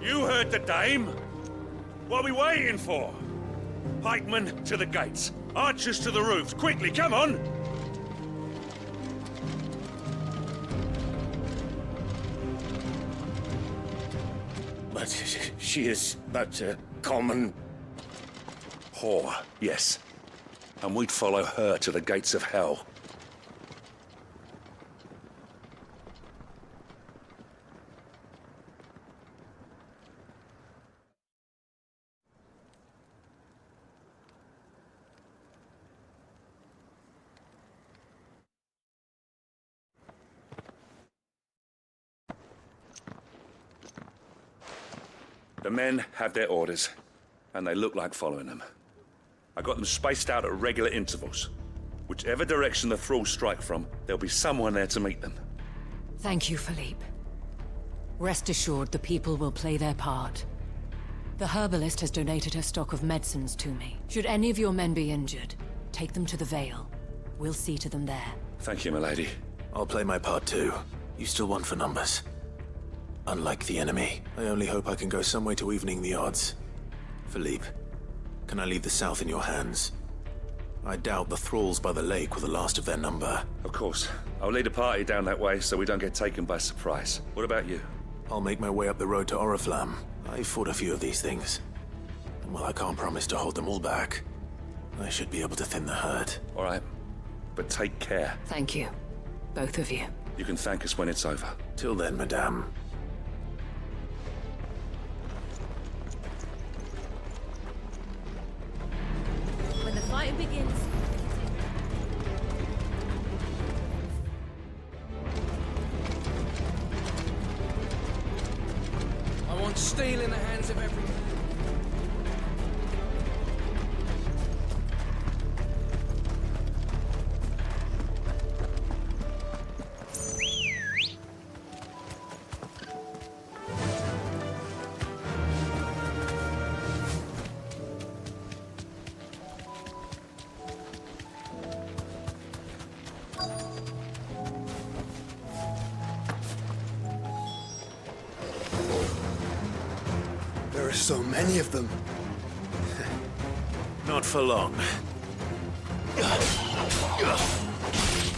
You heard the dame. What are we waiting for? Pikemen to the gates. Archers to the roofs. Quickly, come on! But she is but a common... whore, yes. And we'd follow her to the gates of hell. The men have their orders, and they look like following them. I got them spaced out at regular intervals. Whichever direction the thralls strike from, there'll be someone there to meet them. Thank you, Philippe. Rest assured the people will play their part. The herbalist has donated her stock of medicines to me. Should any of your men be injured, take them to the Vale. We'll see to them there. Thank you, milady. I'll play my part too. You still won for numbers. Unlike the enemy, I only hope I can go some way to evening the odds. Philippe, can I leave the south in your hands? I doubt the thralls by the lake were the last of their number. Of course. I'll lead a party down that way so we don't get taken by surprise. What about you? I'll make my way up the road to Oriflamme. I fought a few of these things. And while I can't promise to hold them all back, I should be able to thin the herd. All right. But take care. Thank you. Both of you. You can thank us when it's over. Till then, madame. When the fighting begins... I want steel in the hands of everyone. There are so many of them. Not for long.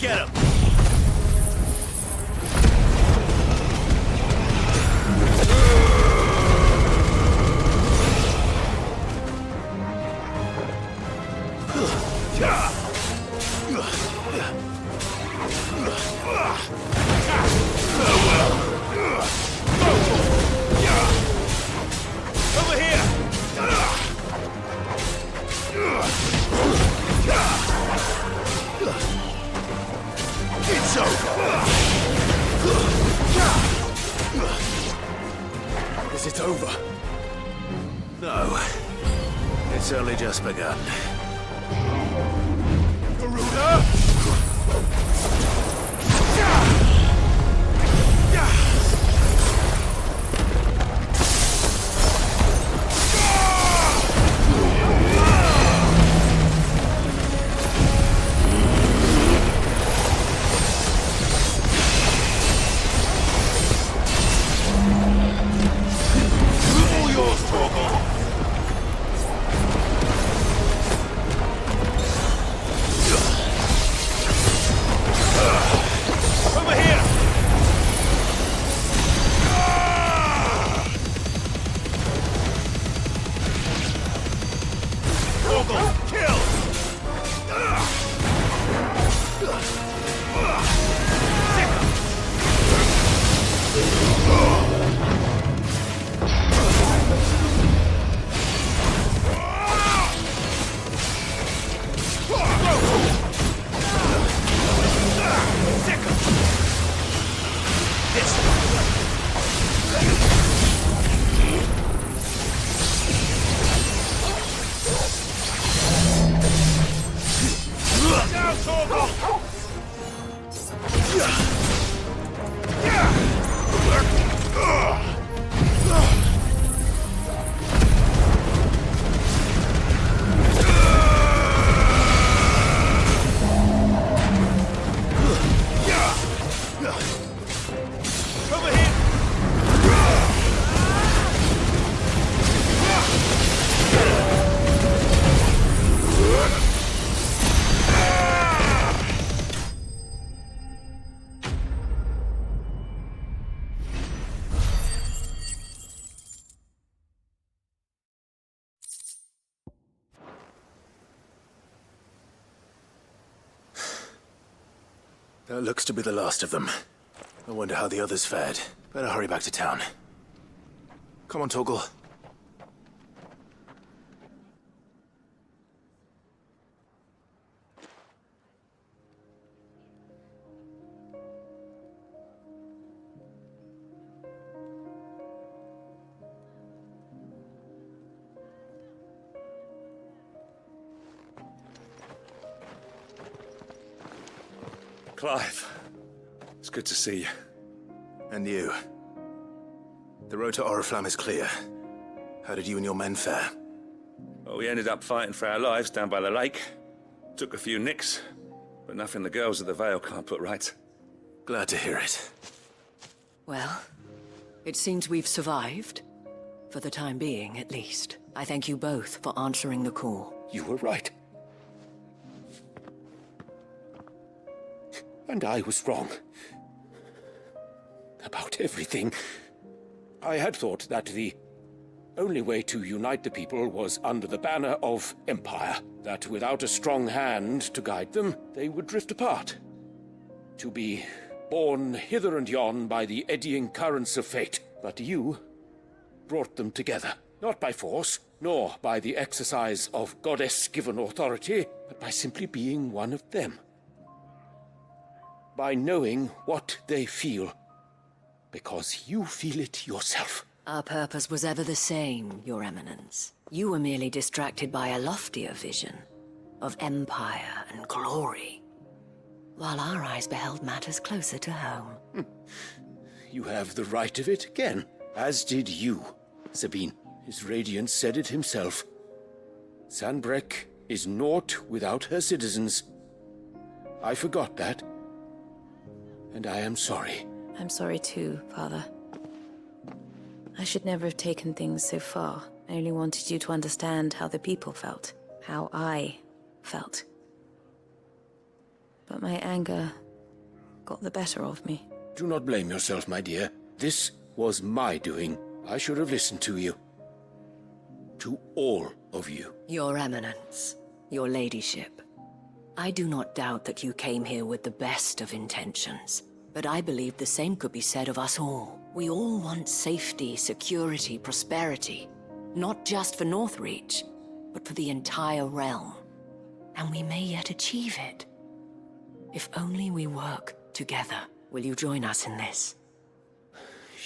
Get him! Over here! only just begun. That looks to be the last of them. I wonder how the others fared. Better hurry back to town. Come on, Torgal. Clive, it's good to see you. And you. The road to Oriflamme is clear. How did you and your men fare? Well, we ended up fighting for our lives down by the lake. Took a few nicks, but nothing the girls of the Vale can't put right. Glad to hear it. Well, it seems we've survived. For the time being, at least. I thank you both for answering the call. You were right. And I was wrong. About everything. I had thought that the only way to unite the people was under the banner of Empire. That without a strong hand to guide them, they would drift apart. To be borne hither and yon by the eddying currents of fate. But you brought them together. Not by force, nor by the exercise of goddess-given authority, but by simply being one of them. By knowing what they feel, because you feel it yourself. Our purpose was ever the same, Your Eminence. You were merely distracted by a loftier vision of empire and glory, while our eyes beheld matters closer to home. You have the right of it again, as did you, Sabine. His radiance said it himself. Sanbreque is naught without her citizens. I forgot that. And I am sorry. I'm sorry too, Father. I should never have taken things so far. I only wanted you to understand how the people felt. How I felt. But my anger got the better of me. Do not blame yourself, my dear. This was my doing. I should have listened to you. To all of you. Your Eminence, your ladyship. I do not doubt that you came here with the best of intentions, but I believe the same could be said of us all. We all want safety, security, prosperity, not just for Northreach, but for the entire realm. And we may yet achieve it. If only we work together. Will you join us in this?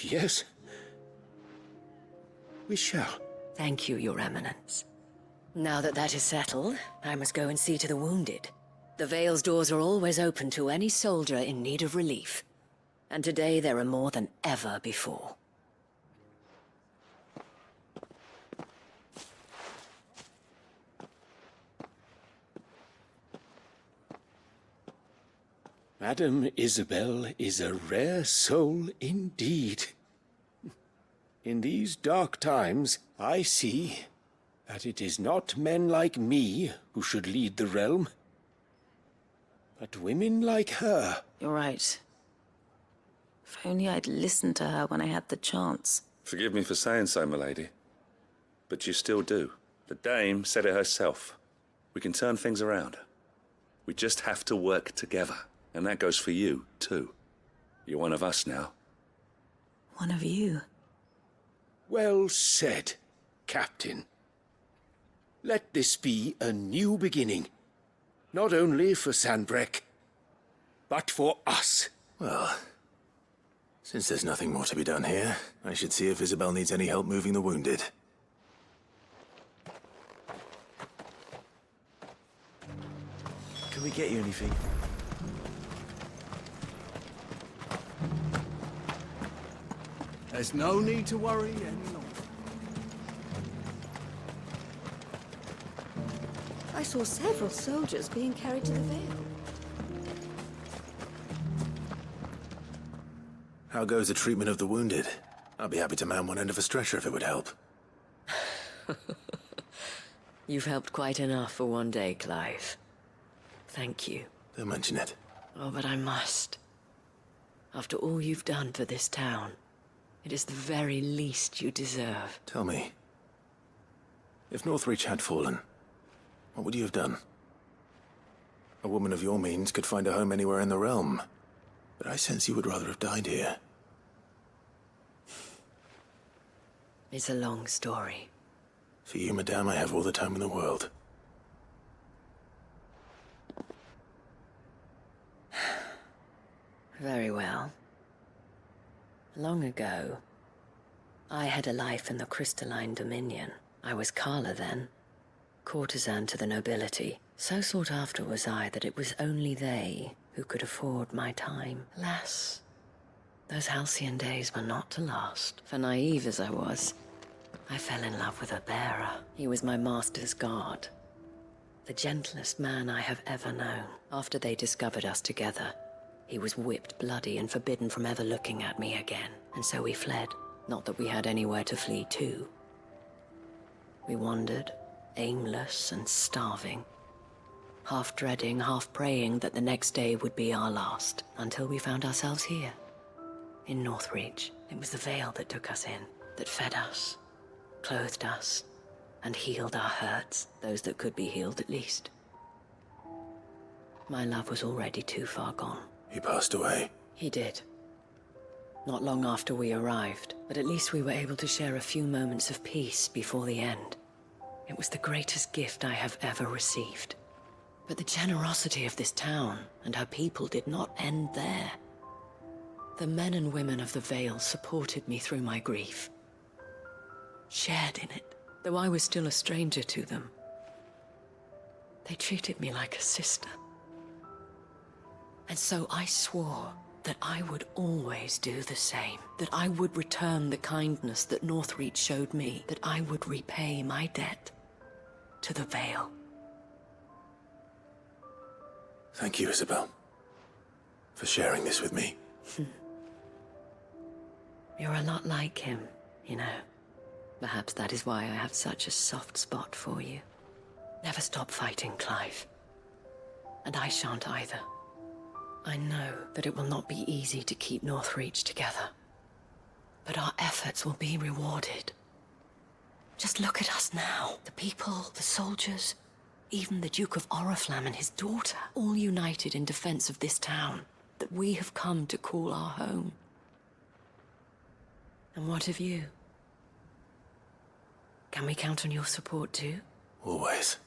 Yes. We shall. Thank you, Your Eminence. Now that that is settled, I must go and see to the wounded. The Vale's doors are always open to any soldier in need of relief. And today there are more than ever before. Madam Isabelle is a rare soul indeed. In these dark times, I see that it is not men like me who should lead the realm, but women like her. You're right. If only I'd listened to her when I had the chance. Forgive me for saying so, milady, but you still do. The dame said it herself. We can turn things around. We just have to work together. And that goes for you, too. You're one of us now. One of you? Well said, Captain. Let this be a new beginning. Not only for Sanbreque, but for us. Well, since there's nothing more to be done here, I should see if Isabelle needs any help moving the wounded. Can we get you anything? There's no need to worry any longer. I saw several soldiers being carried to the Vale. How goes the treatment of the wounded? I'd be happy to man one end of a stretcher if it would help. You've helped quite enough for one day, Clive. Thank you. Don't mention it. Oh, but I must. After all you've done for this town, it is the very least you deserve. Tell me, if Northreach had fallen, what would you have done? A woman of your means could find a home anywhere in the realm, but I sense you would rather have died here. It's a long story. For you, madame, I have all the time in the world. Very well. Long ago, I had a life in the Crystalline Dominion. I was Carla then, courtesan to the nobility. So sought after was I that it was only they who could afford my time. Alas, those halcyon days were not to last. For naive as I was, I fell in love with a bearer. He was my master's guard, the gentlest man I have ever known. After they discovered us together, he was whipped bloody and forbidden from ever looking at me again. And so we fled. Not that we had anywhere to flee to. We wandered, aimless and starving. Half dreading, half praying that the next day would be our last. Until we found ourselves here, in Northreach. It was the Vale that took us in, that fed us, clothed us, and healed our hurts. Those that could be healed at least. My love was already too far gone. He passed away. He did. Not long after we arrived, but at least we were able to share a few moments of peace before the end. It was the greatest gift I have ever received. But the generosity of this town and her people did not end there. The men and women of the Vale supported me through my grief, shared in it, though I was still a stranger to them. They treated me like a sister. And so I swore that I would always do the same, that I would return the kindness that Northreach showed me, that I would repay my debt to the Vale. Thank you, Isabelle, for sharing this with me. You're a lot like him, you know. Perhaps that is why I have such a soft spot for you. Never stop fighting, Clive. And I shan't either. I know that it will not be easy to keep Northreach together, but our efforts will be rewarded. Just look at us now. The people, the soldiers, even the Duke of Oriflamme and his daughter, all united in defense of this town that we have come to call our home. And what of you? Can we count on your support too? Always.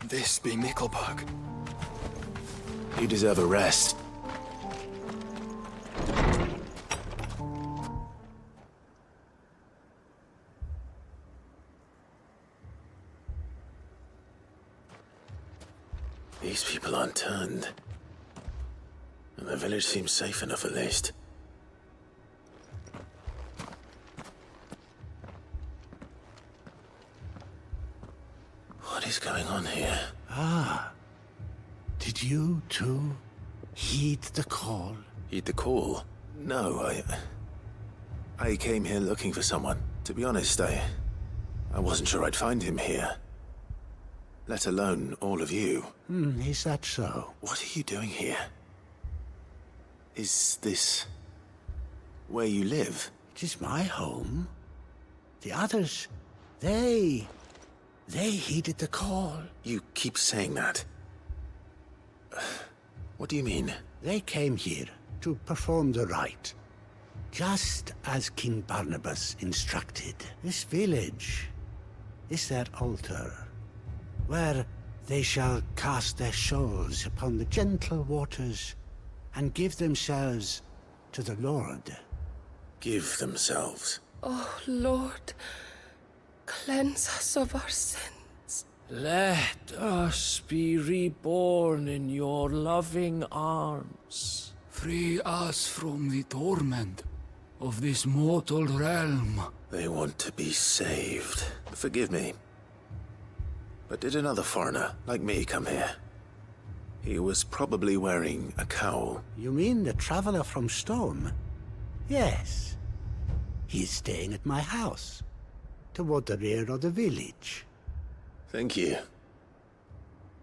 This be Mickelberg. You deserve a rest. These people aren't turned. And the village seems safe enough at least. What is going on here? Ah. Did you, too, heed the call? Heed the call? No, I came here looking for someone. To be honest, I wasn't sure I'd find him here. Let alone all of you. Is that so? What are you doing here? Is this where you live? It is my home. The others, they heeded the call. You keep saying that. What do you mean? They came here to perform the rite, just as King Barnabas instructed. This village is their altar, where they shall cast their souls upon the gentle waters and give themselves to the Lord. Give themselves? Oh, Lord, cleanse us of our sins. Let us be reborn in your loving arms. Free us from the torment of this mortal realm. They want to be saved. Forgive me. But did another foreigner, like me, come here? He was probably wearing a cowl. You mean the traveler from Storm? Yes. He is staying at my house, toward the rear of the village. Thank you.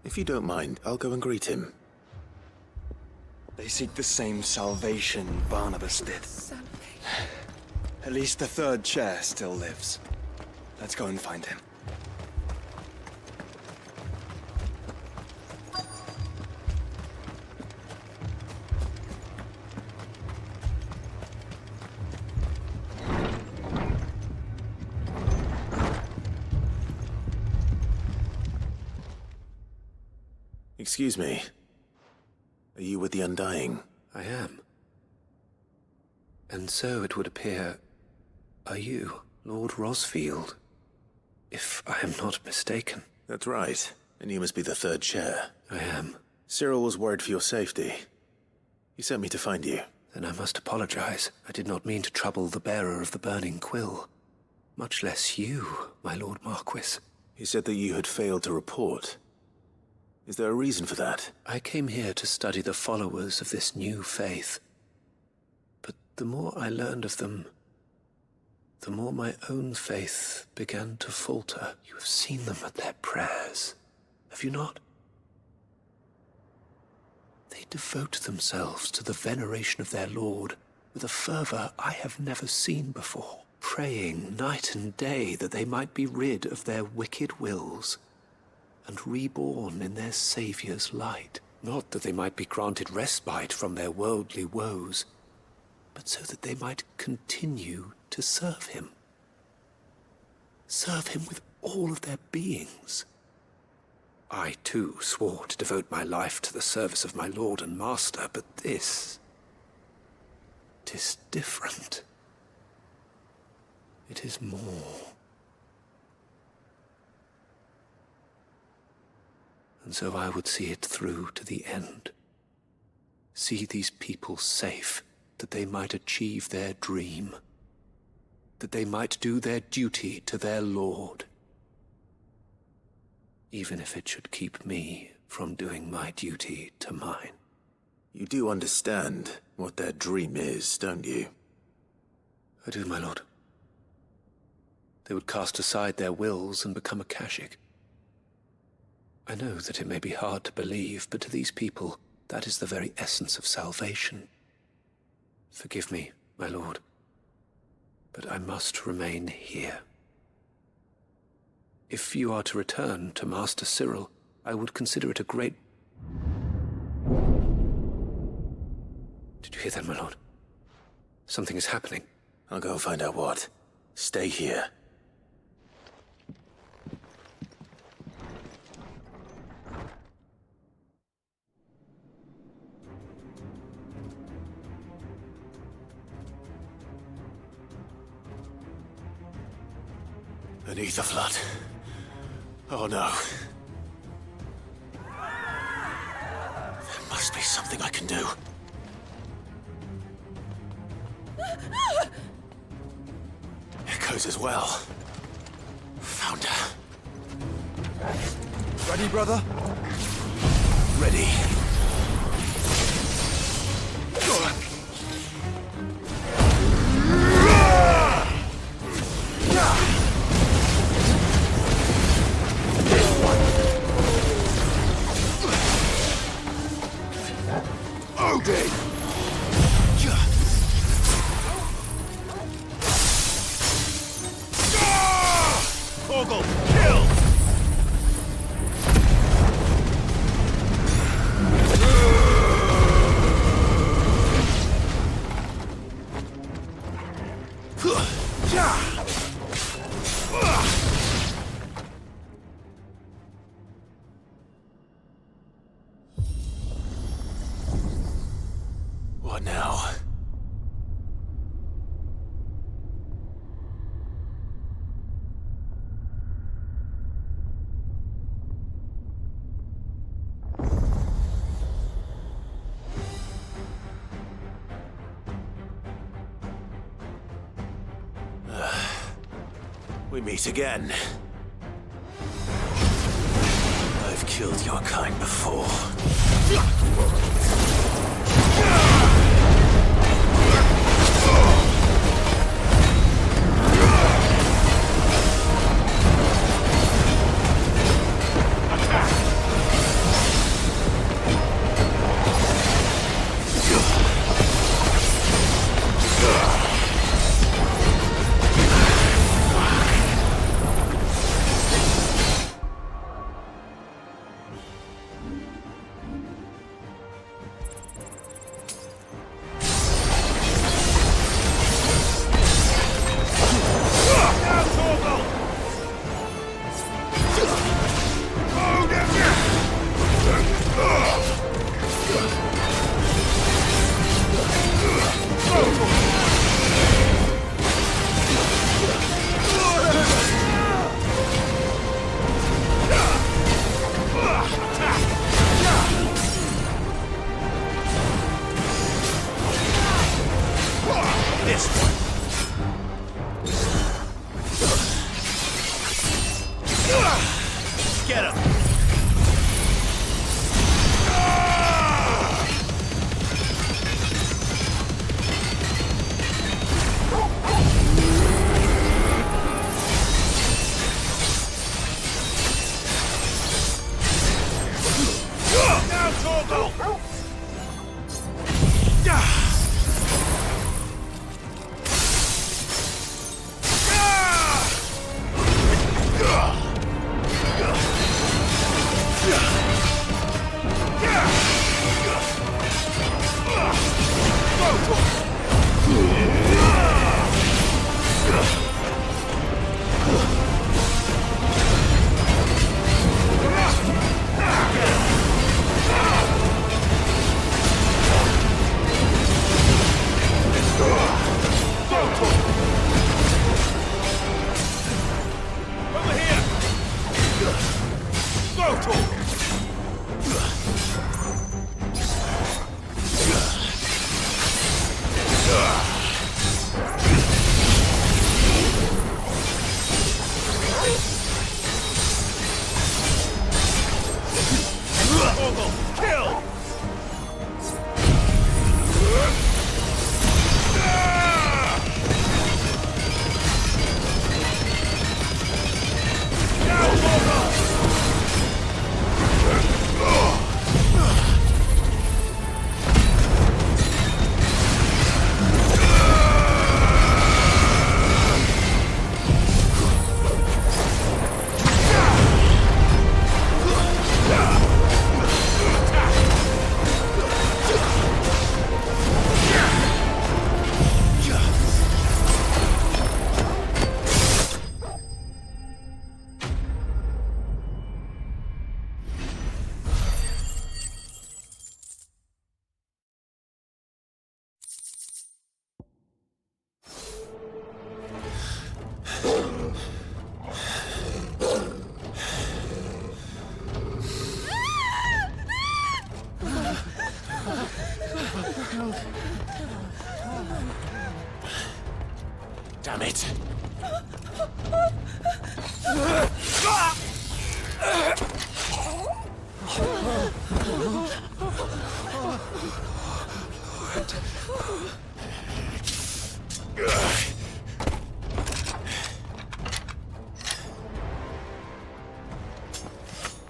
If you don't mind, I'll go and greet him. They seek the same salvation Barnabas did. At least the third chair still lives. Let's go and find him. Excuse me. Are you with the Undying? I am. And so it would appear, are you, Lord Rosfield? If I am not mistaken. That's right. And you must be the third chair. I am. Cyril was worried for your safety. He sent me to find you. Then I must apologize. I did not mean to trouble the bearer of the burning quill. Much less you, my Lord Marquis. He said that you had failed to report. Is there a reason for that? I came here to study the followers of this new faith. But the more I learned of them, the more my own faith began to falter. You have seen them at their prayers, have you not? They devote themselves to the veneration of their Lord with a fervor I have never seen before, praying night and day that they might be rid of their wicked wills and reborn in their Saviour's light. Not that they might be granted respite from their worldly woes, but so that they might continue to serve him. Serve him with all of their beings. I, too, swore to devote my life to the service of my Lord and Master, but this... 'tis different. It is more. And so I would see it through to the end. See these people safe, that they might achieve their dream. That they might do their duty to their Lord. Even if it should keep me from doing my duty to mine. You do understand what their dream is, don't you? I do, my lord. They would cast aside their wills and become a Kashik. I know that it may be hard to believe, but to these people, that is the very essence of salvation. Forgive me, my lord, but I must remain here. If you are to return to Master Cyril, I would consider it a great... Did you hear that, my lord? Something is happening. I'll go and find out what. Stay here. An ether flood. Oh no. There must be something I can do. Echoes as well. Found her. Ready, brother? Ready. Okay. Ogle, kill! What now? We meet again. I've killed your kind before. Get him! Now, Torgal!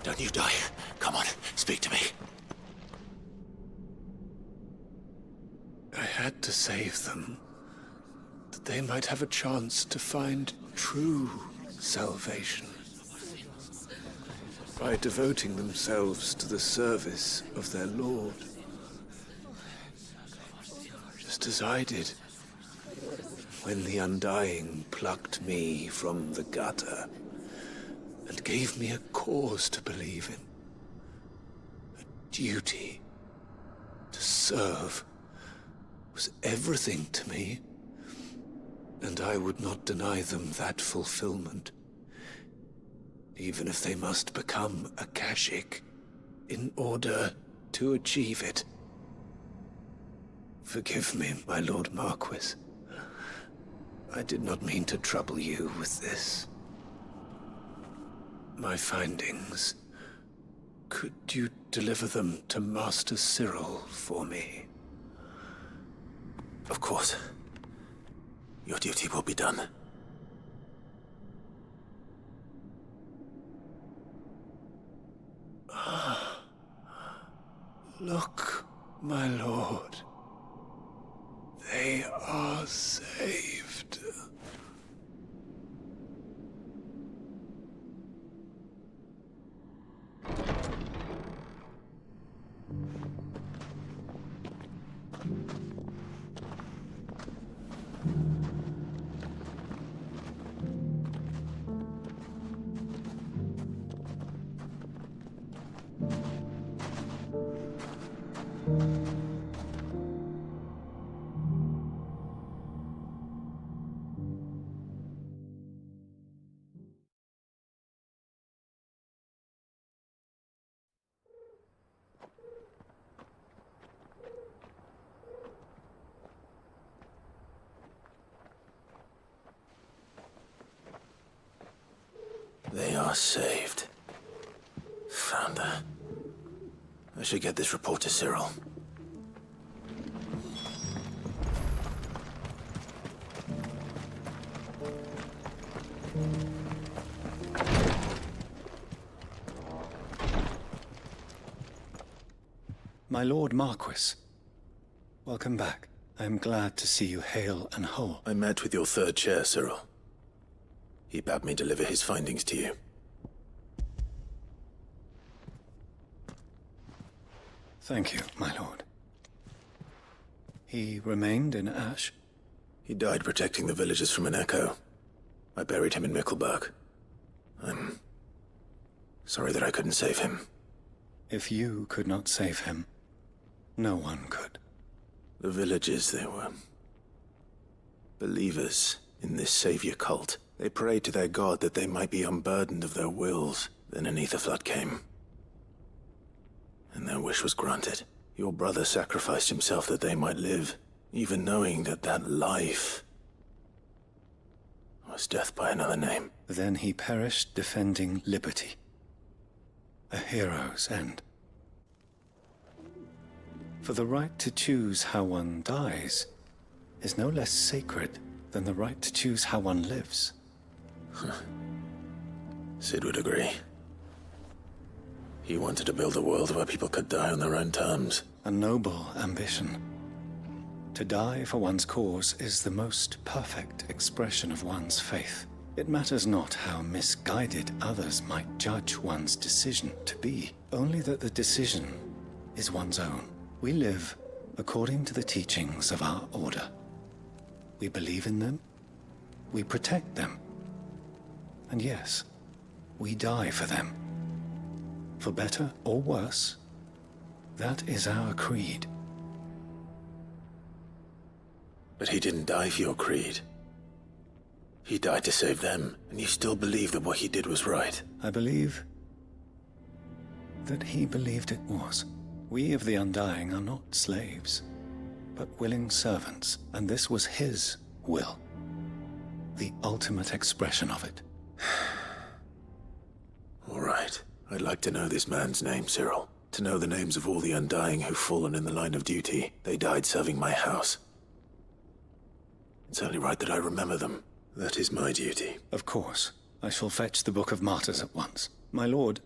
Don't you die. Come on, speak to me. I had to save them, that they might have a chance to find true salvation. By devoting themselves to the service of their Lord. Just as I did when the Undying plucked me from the gutter and gave me a cause to believe in. A duty to serve was everything to me, and I would not deny them that fulfillment, even if they must become a Kashik in order to achieve it. Forgive me, my Lord Marquis. I did not mean to trouble you with this. My findings. Could you deliver them to Master Cyril for me? Of course. Your duty will be done. Look, my lord. They are saved. They are saved. Founder. I should get this report to Cyril. My Lord Marquis, welcome back. I am glad to see you hale and whole. I met with your third chair, Cyril. He bade me deliver his findings to you. Thank you, my lord. He remained in Ash? He died protecting the villagers from an echo. I buried him in Mickelberg. I'm sorry that I couldn't save him. If you could not save him, no one could. The villagers, they were believers in this savior cult. They prayed to their god that they might be unburdened of their wills. Then an ether flood came, and their wish was granted. Your brother sacrificed himself that they might live, even knowing that that life was death by another name. Then he perished defending liberty. A hero's end. For the right to choose how one dies is no less sacred than the right to choose how one lives. Sid would agree. He wanted to build a world where people could die on their own terms. A noble ambition. To die for one's cause is the most perfect expression of one's faith. It matters not how misguided others might judge one's decision to be, only that the decision is one's own. We live according to the teachings of our order. We believe in them, we protect them, and yes, we die for them. For better or worse, that is our creed. But he didn't die for your creed. He died to save them, and you still believe that what he did was right. I believe that he believed it was. We of the Undying are not slaves, but willing servants, and this was his will. The ultimate expression of it. I'd like to know this man's name, Cyril. To know the names of all the Undying who've fallen in the line of duty. They died serving my house. It's only right that I remember them. That is my duty. Of course. I shall fetch the Book of Martyrs at once. My lord,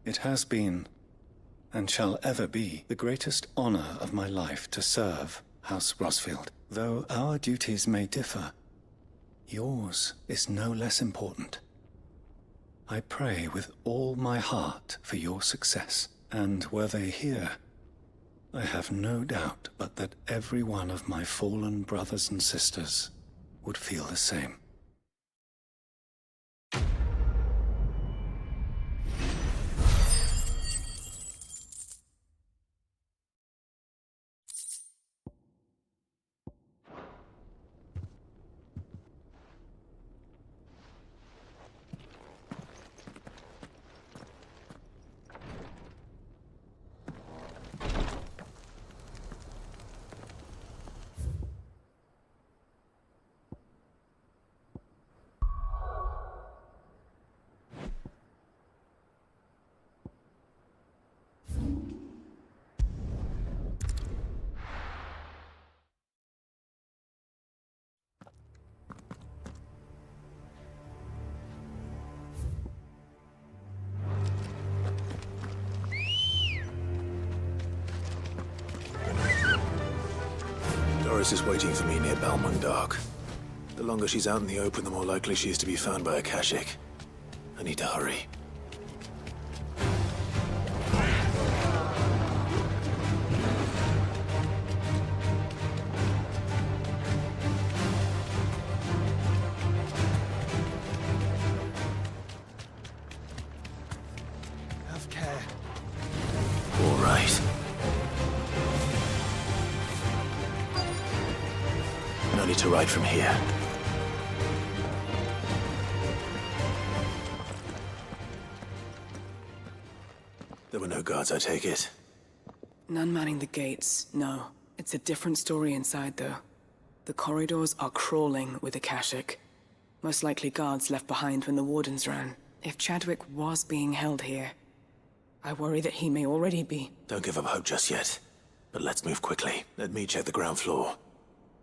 it has been, and shall ever be, the greatest honor of my life to serve House Rosfield. Though our duties may differ, yours is no less important. I pray with all my heart for your success, and were they here, I have no doubt but that every one of my fallen brothers and sisters would feel the same. Dorys is waiting for me near Balmung. The longer she's out in the open, the more likely she is to be found by a Kashik. I need to hurry. Have care. All right. No need to ride from here. There were no guards, I take it. None manning the gates, no. It's a different story inside, though. The corridors are crawling with Akashic. Most likely guards left behind when the wardens ran. If Chadwick was being held here, I worry that he may already be. Don't give up hope just yet. But let's move quickly. Let me check the ground floor.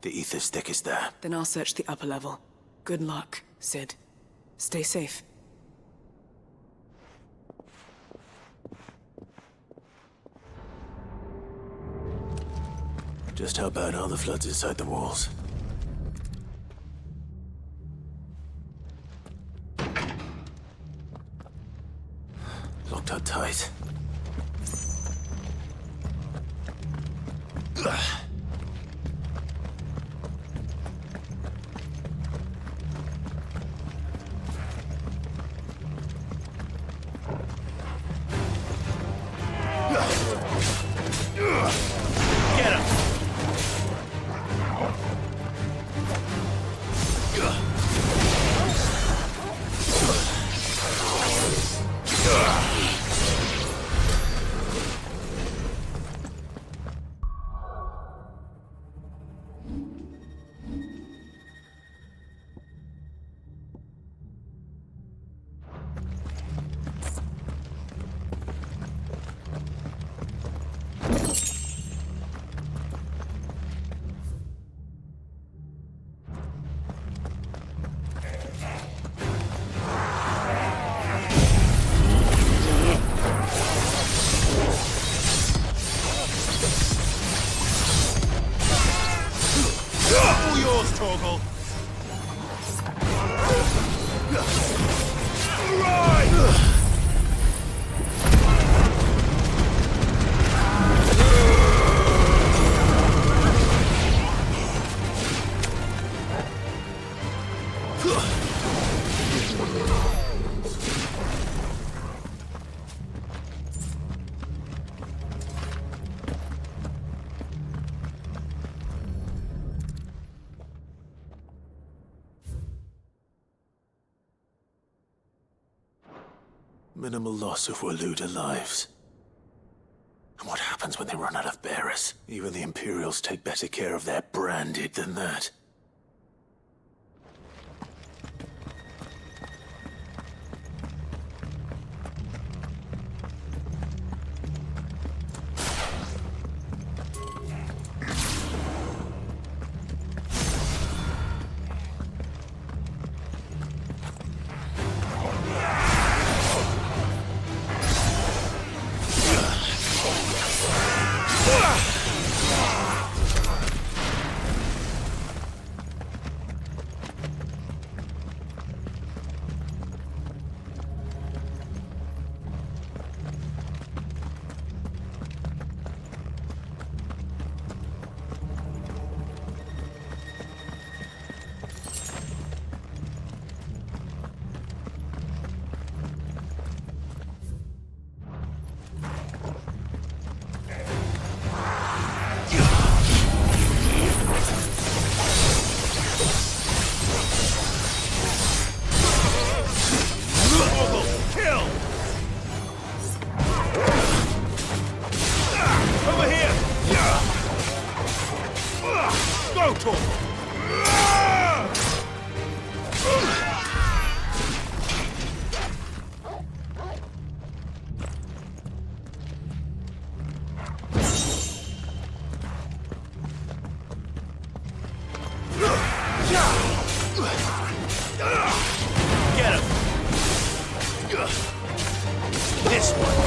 The ether stick is there. Then I'll search the upper level. Good luck, Sid. Stay safe. Just how bad are the floods inside the walls? Locked up tight. Get him! Minimal loss of Waluda lives. And what happens when they run out of bearers? Even the Imperials take better care of their branded than that. This one.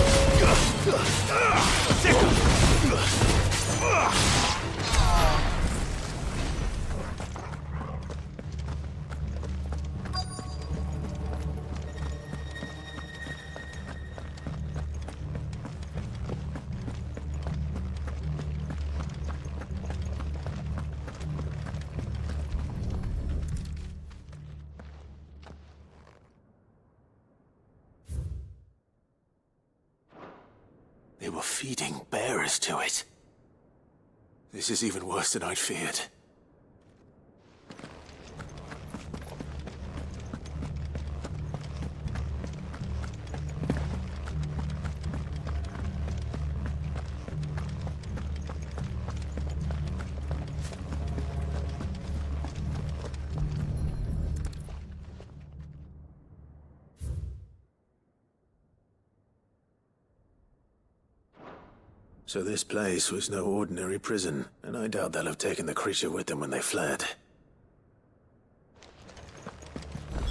They were feeding bearers to it. This is even worse than I'd feared. So this place was no ordinary prison, and I doubt they'll have taken the creature with them when they fled.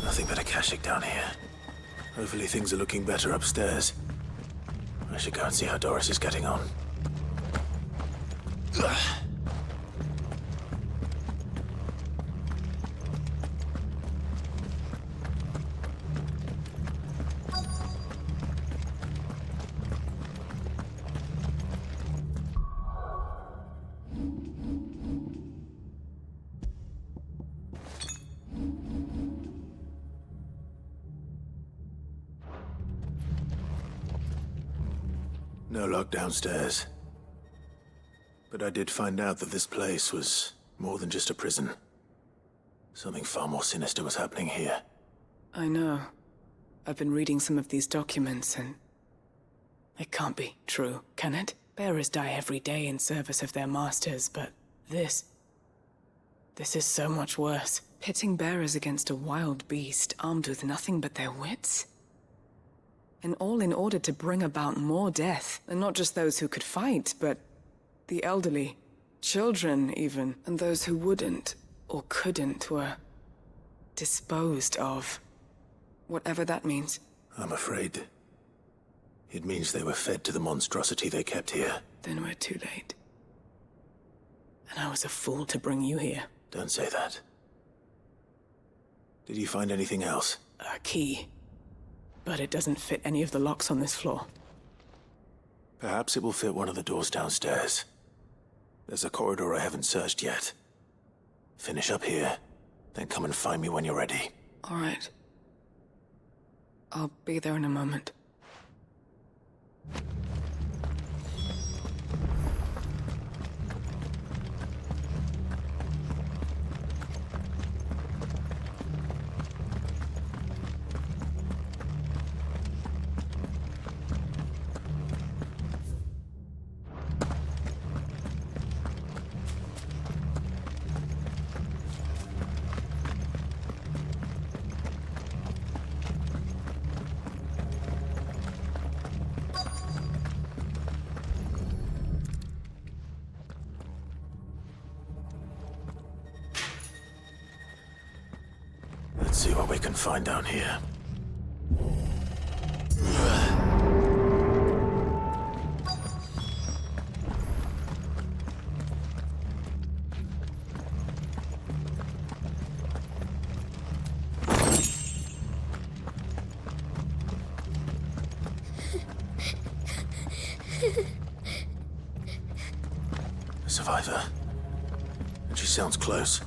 Nothing but a Akashic down here. Hopefully things are looking better upstairs. I should go and see how Dorys is getting on. No lock downstairs. But I did find out that this place was more than just a prison. Something far more sinister was happening here. I know. I've been reading some of these documents and... it can't be true, can it? Bearers die every day in service of their masters, but this is so much worse. Pitting bearers against a wild beast armed with nothing but their wits? And all in order to bring about more death. And not just those who could fight, but the elderly, children even, and those who wouldn't or couldn't were disposed of. Whatever that means. I'm afraid it means they were fed to the monstrosity they kept here. Then we're too late. And I was a fool to bring you here. Don't say that. Did you find anything else? A key. But it doesn't fit any of the locks on this floor. Perhaps it will fit one of the doors downstairs. There's a corridor I haven't searched yet. Finish up here, then come and find me when you're ready. All right. I'll be there in a moment. Let's see what we can find down here. A survivor. And she sounds close.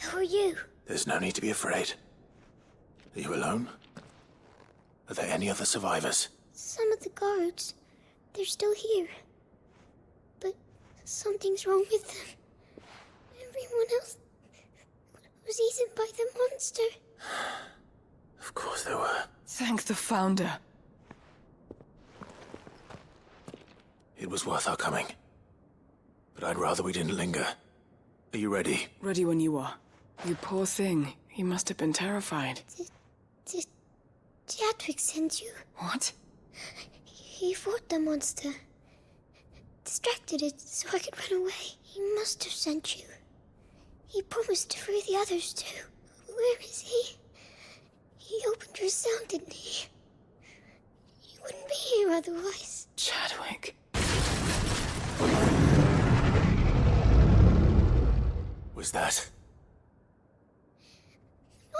Who are you? There's no need to be afraid. Are you alone? Are there any other survivors? Some of the guards. They're still here. But something's wrong with them. Everyone else was eaten by the monster. Of course there were. Thank the Founder. It was worth our coming. But I'd rather we didn't linger. Are you ready? Ready when you are. You poor thing. He must have been terrified. Did Chadwick send you? What? He fought the monster. Distracted it so I could run away. He must have sent you. He promised to free the others too. Where is he? He opened your cell, didn't he? He wouldn't be here otherwise. Chadwick. Was that?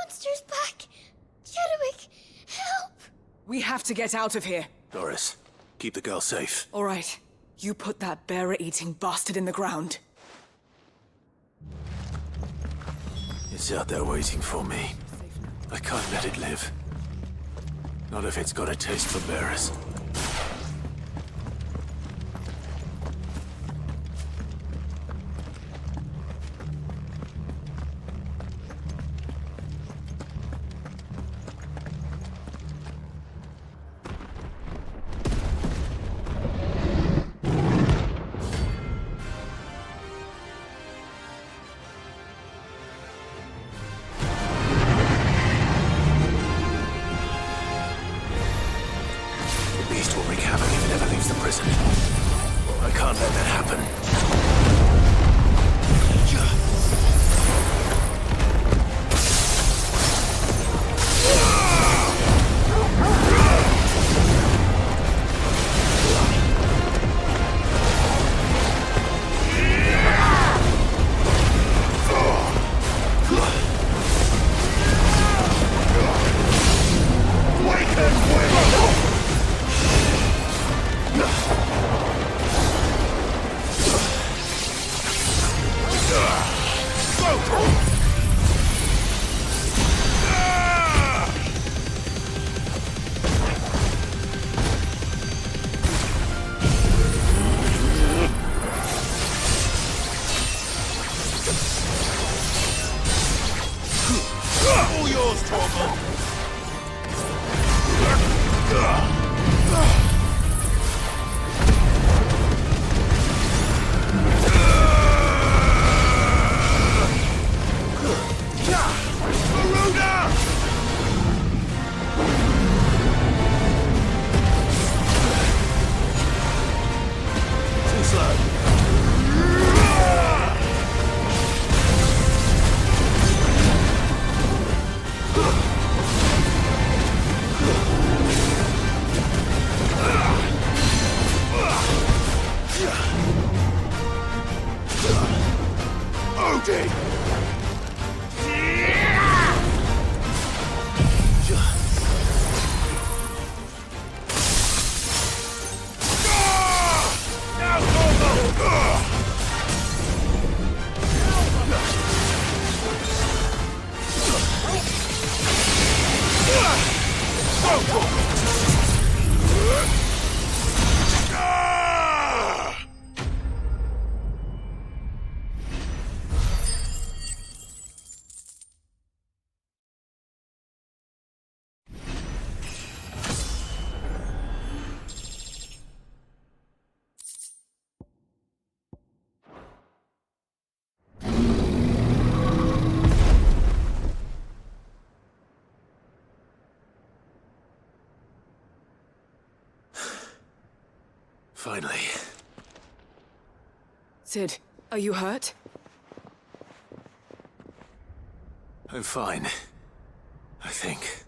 Monster's back! Chadwick, help! We have to get out of here. Dorys, keep the girl safe. All right. You put that bearer-eating bastard in the ground. It's out there waiting for me. I can't let it live. Not if it's got a taste for bearers. I can't let that happen. Finally. Sid, are you hurt? I'm fine. I think.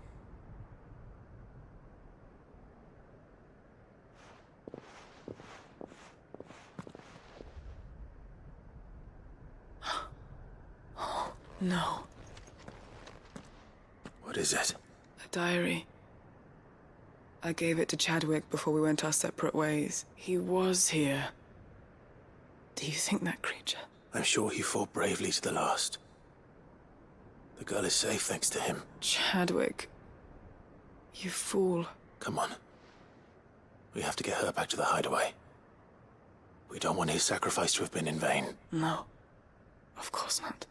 Oh, no. What is it? A diary. I gave it to Chadwick before we went our separate ways. He was here. Do you think that creature? I'm sure he fought bravely to the last. The girl is safe thanks to him. Chadwick. You fool. Come on. We have to get her back to the hideaway. We don't want his sacrifice to have been in vain. No. Of course not.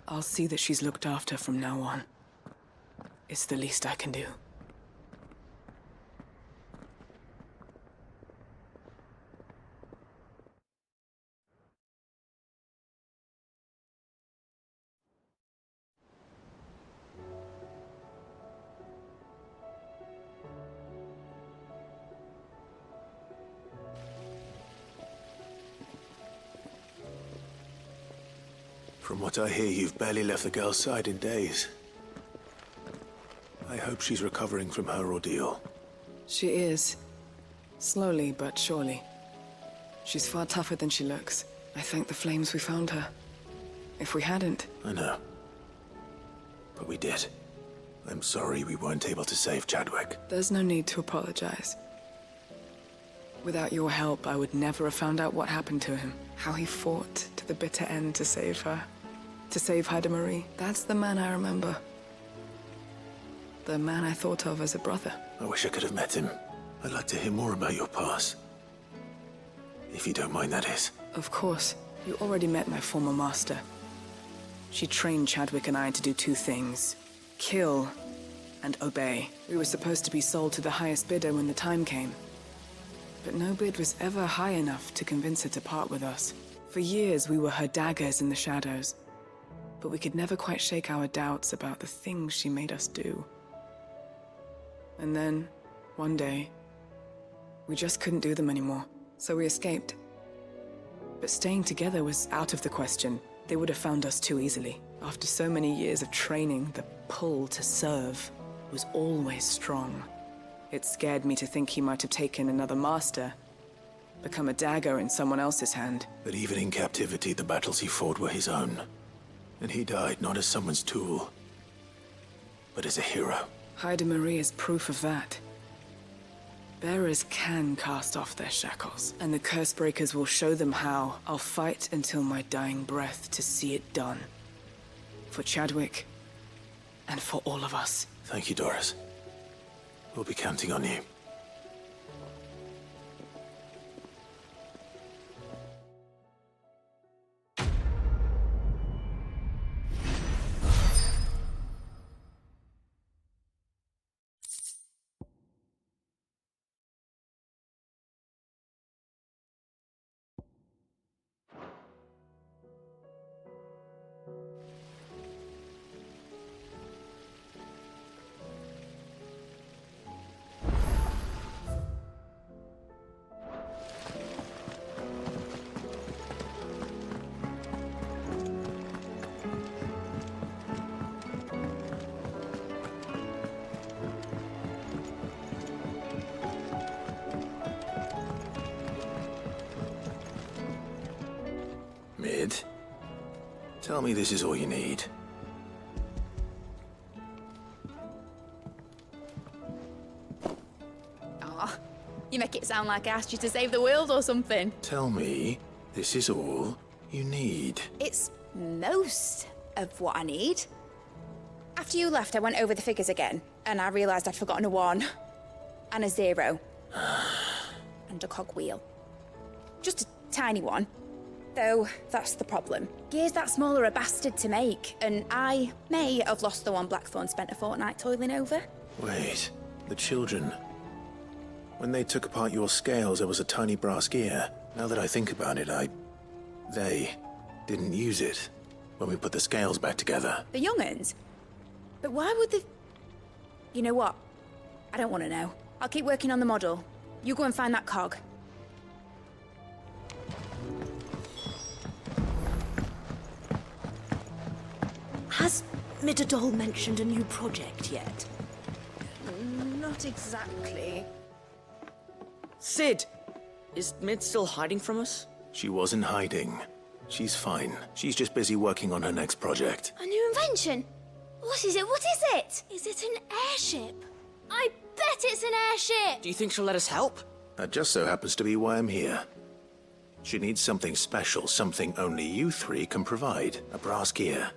I'll see that she's looked after from now on. It's the least I can do. From what I hear, you've barely left the girl's side in days. I hope she's recovering from her ordeal. She is. Slowly but surely. She's far tougher than she looks. I thank the flames we found her. If we hadn't... I know. But we did. I'm sorry we weren't able to save Chadwick. There's no need to apologize. Without your help, I would never have found out what happened to him. How he fought to the bitter end to save her. To save Haida Marie. That's the man I remember. The man I thought of as a brother. I wish I could have met him. I'd like to hear more about your past. If you don't mind, that is. Of course. You already met my former master. She trained Chadwick and I to do two things. Kill and obey. We were supposed to be sold to the highest bidder when the time came. But no bid was ever high enough to convince her to part with us. For years, we were her daggers in the shadows. But we could never quite shake our doubts about the things she made us do. And then, one day, we just couldn't do them anymore, so we escaped. But staying together was out of the question. They would have found us too easily. After so many years of training, the pull to serve was always strong. It scared me to think he might have taken another master, become a dagger in someone else's hand. But even in captivity, the battles he fought were his own. And he died not as someone's tool, but as a hero. Haida Marie is proof of that. Bearers can cast off their shackles, and the curse breakers will show them how. I'll fight until my dying breath to see it done. For Chadwick, and for all of us. Thank you, Dorys. We'll be counting on you. Mid, tell me this is all you need. Aw, you make it sound like I asked you to save the world or something. Tell me this is all you need. It's most of what I need. After you left, I went over the figures again, and I realised I'd forgotten a 1, and a 0, and a cogwheel. Just a tiny one. Though, that's the problem. Gears that small are a bastard to make, and I may have lost the one Blackthorn spent a fortnight toiling over. Wait, the children. When they took apart your scales, there was a tiny brass gear. Now that I think about it, they didn't use it when we put the scales back together. The young'uns? But why would they... You know what? I don't want to know. I'll keep working on the model. You go and find that cog. Has Midadol mentioned a new project yet? Not exactly. Sid! Is Mid still hiding from us? She wasn't hiding. She's fine. She's just busy working on her next project. A new invention? What is it? What is it? Is it an airship? I bet it's an airship! Do you think she'll let us help? That just so happens to be why I'm here. She needs something special, something only you three can provide. A brass gear.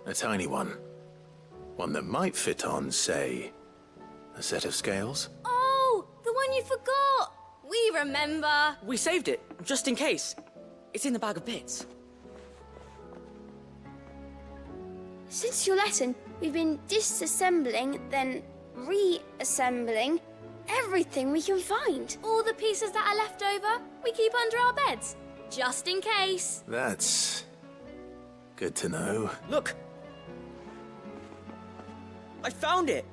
A tiny one. One that might fit on, say, a set of scales? Oh, the one you forgot! We remember! We saved it, just in case. It's in the bag of bits. Since your lesson, we've been disassembling, then reassembling everything we can find. All the pieces that are left over, we keep under our beds, just in case. That's good to know. Look! I found it!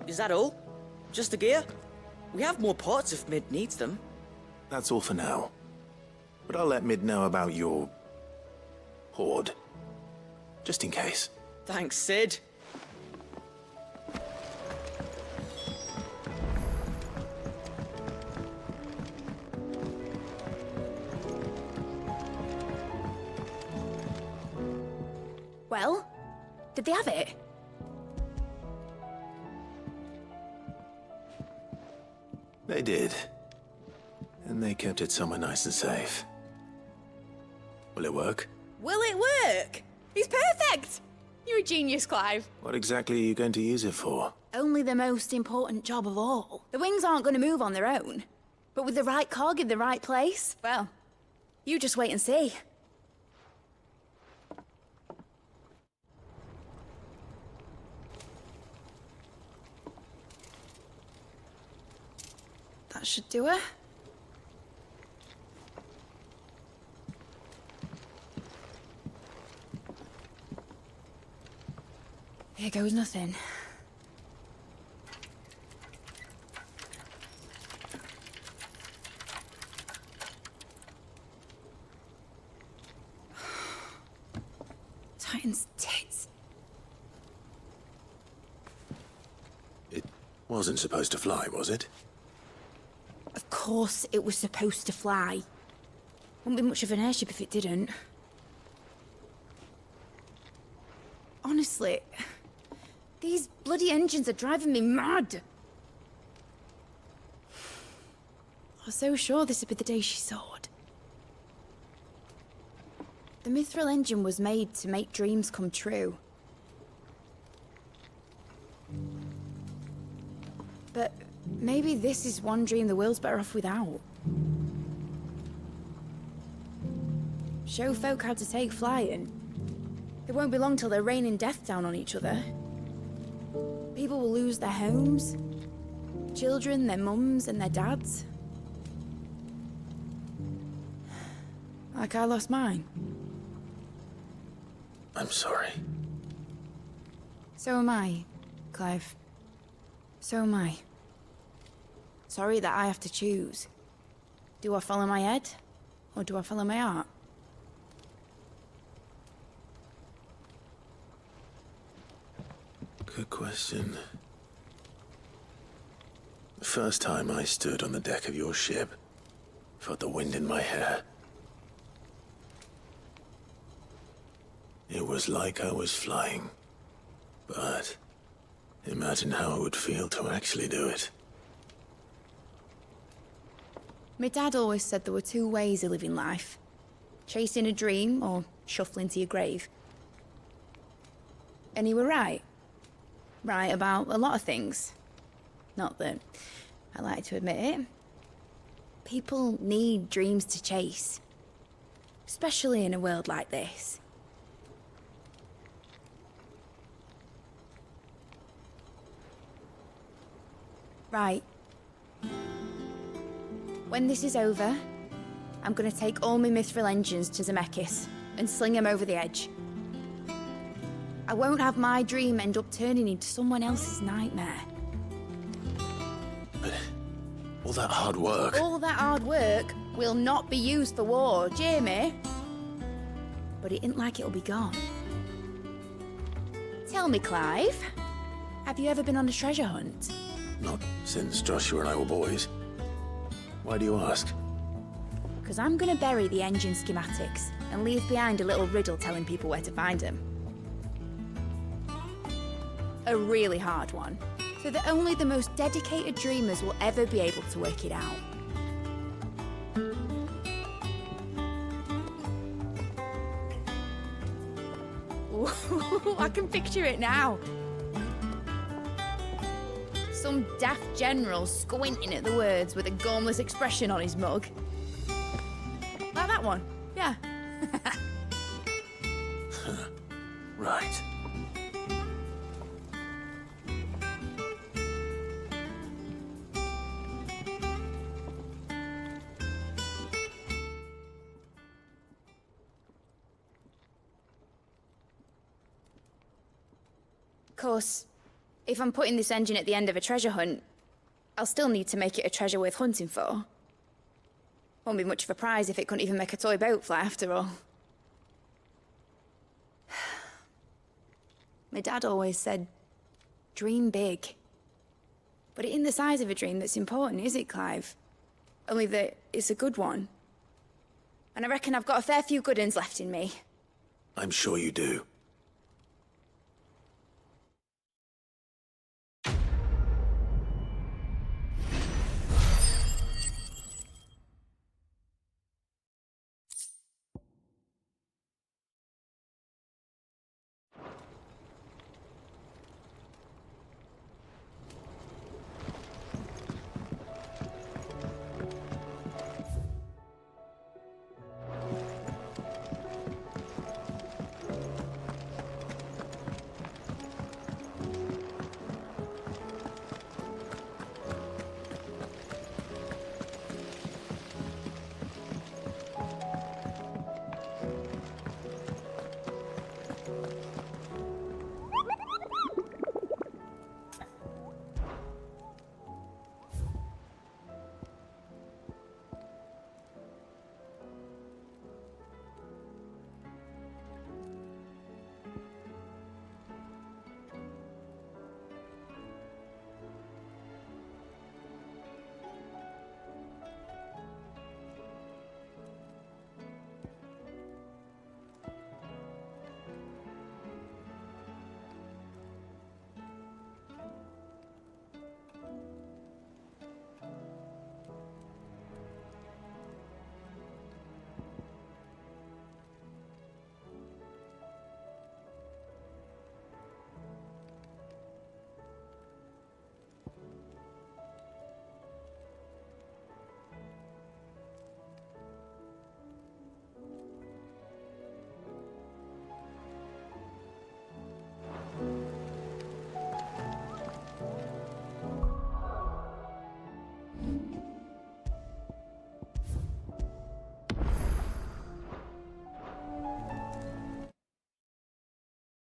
Is that all? Just the gear? We have more parts if Mid needs them. That's all for now. But I'll let Mid know about your... hoard. Just in case. Thanks, Sid. Well, did they have it? They did. And they kept it somewhere nice and safe. Will it work? Will it work? He's perfect! You're a genius, Clive. What exactly are you going to use it for? Only the most important job of all. The wings aren't going to move on their own. But with the right cog in the right place, well, you just wait and see. That should do it. Here goes nothing. Titan's tits. It wasn't supposed to fly, was it? Of course it was supposed to fly. Wouldn't be much of an airship if it didn't. Honestly, these bloody engines are driving me mad. I was so sure this would be the day she soared. The mithril engine was made to make dreams come true. But maybe this is one dream the world's better off without. Show folk how to take flying. It won't be long till they're raining death down on each other. People will lose their homes. Children, their mums and their dads. Like I lost mine. I'm sorry. So am I, Clive. So am I. Sorry that I have to choose. Do I follow my head, or do I follow my heart? Good question. The first time I stood on the deck of your ship, felt the wind in my hair. It was like I was flying. But imagine how it would feel to actually do it. My dad always said there were two ways of living life. Chasing a dream or shuffling to your grave. And he were right. Right about a lot of things. Not that I like to admit it. People need dreams to chase. Especially in a world like this. Right. When this is over, I'm gonna take all my mithril engines to Zemeckis and sling them over the edge. I won't have my dream end up turning into someone else's nightmare. But all that hard work... All that hard work will not be used for war, Jamie. But it isn't like it'll be gone. Tell me, Clive, have you ever been on a treasure hunt? Not since Joshua and I were boys. Why do you ask? Because I'm gonna bury the engine schematics and leave behind a little riddle telling people where to find them. A really hard one, so that only the most dedicated dreamers will ever be able to work it out. Ooh, I can picture it now. Some daft general squinting at the words with a gormless expression on his mug. Like that one, yeah. Right. Of course, if I'm putting this engine at the end of a treasure hunt, I'll still need to make it a treasure worth hunting for. Won't be much of a prize if it couldn't even make a toy boat fly after all. My dad always said, dream big. But it ain't the size of a dream that's important, is it, Clive? Only that it's a good one. And I reckon I've got a fair few good uns left in me. I'm sure you do.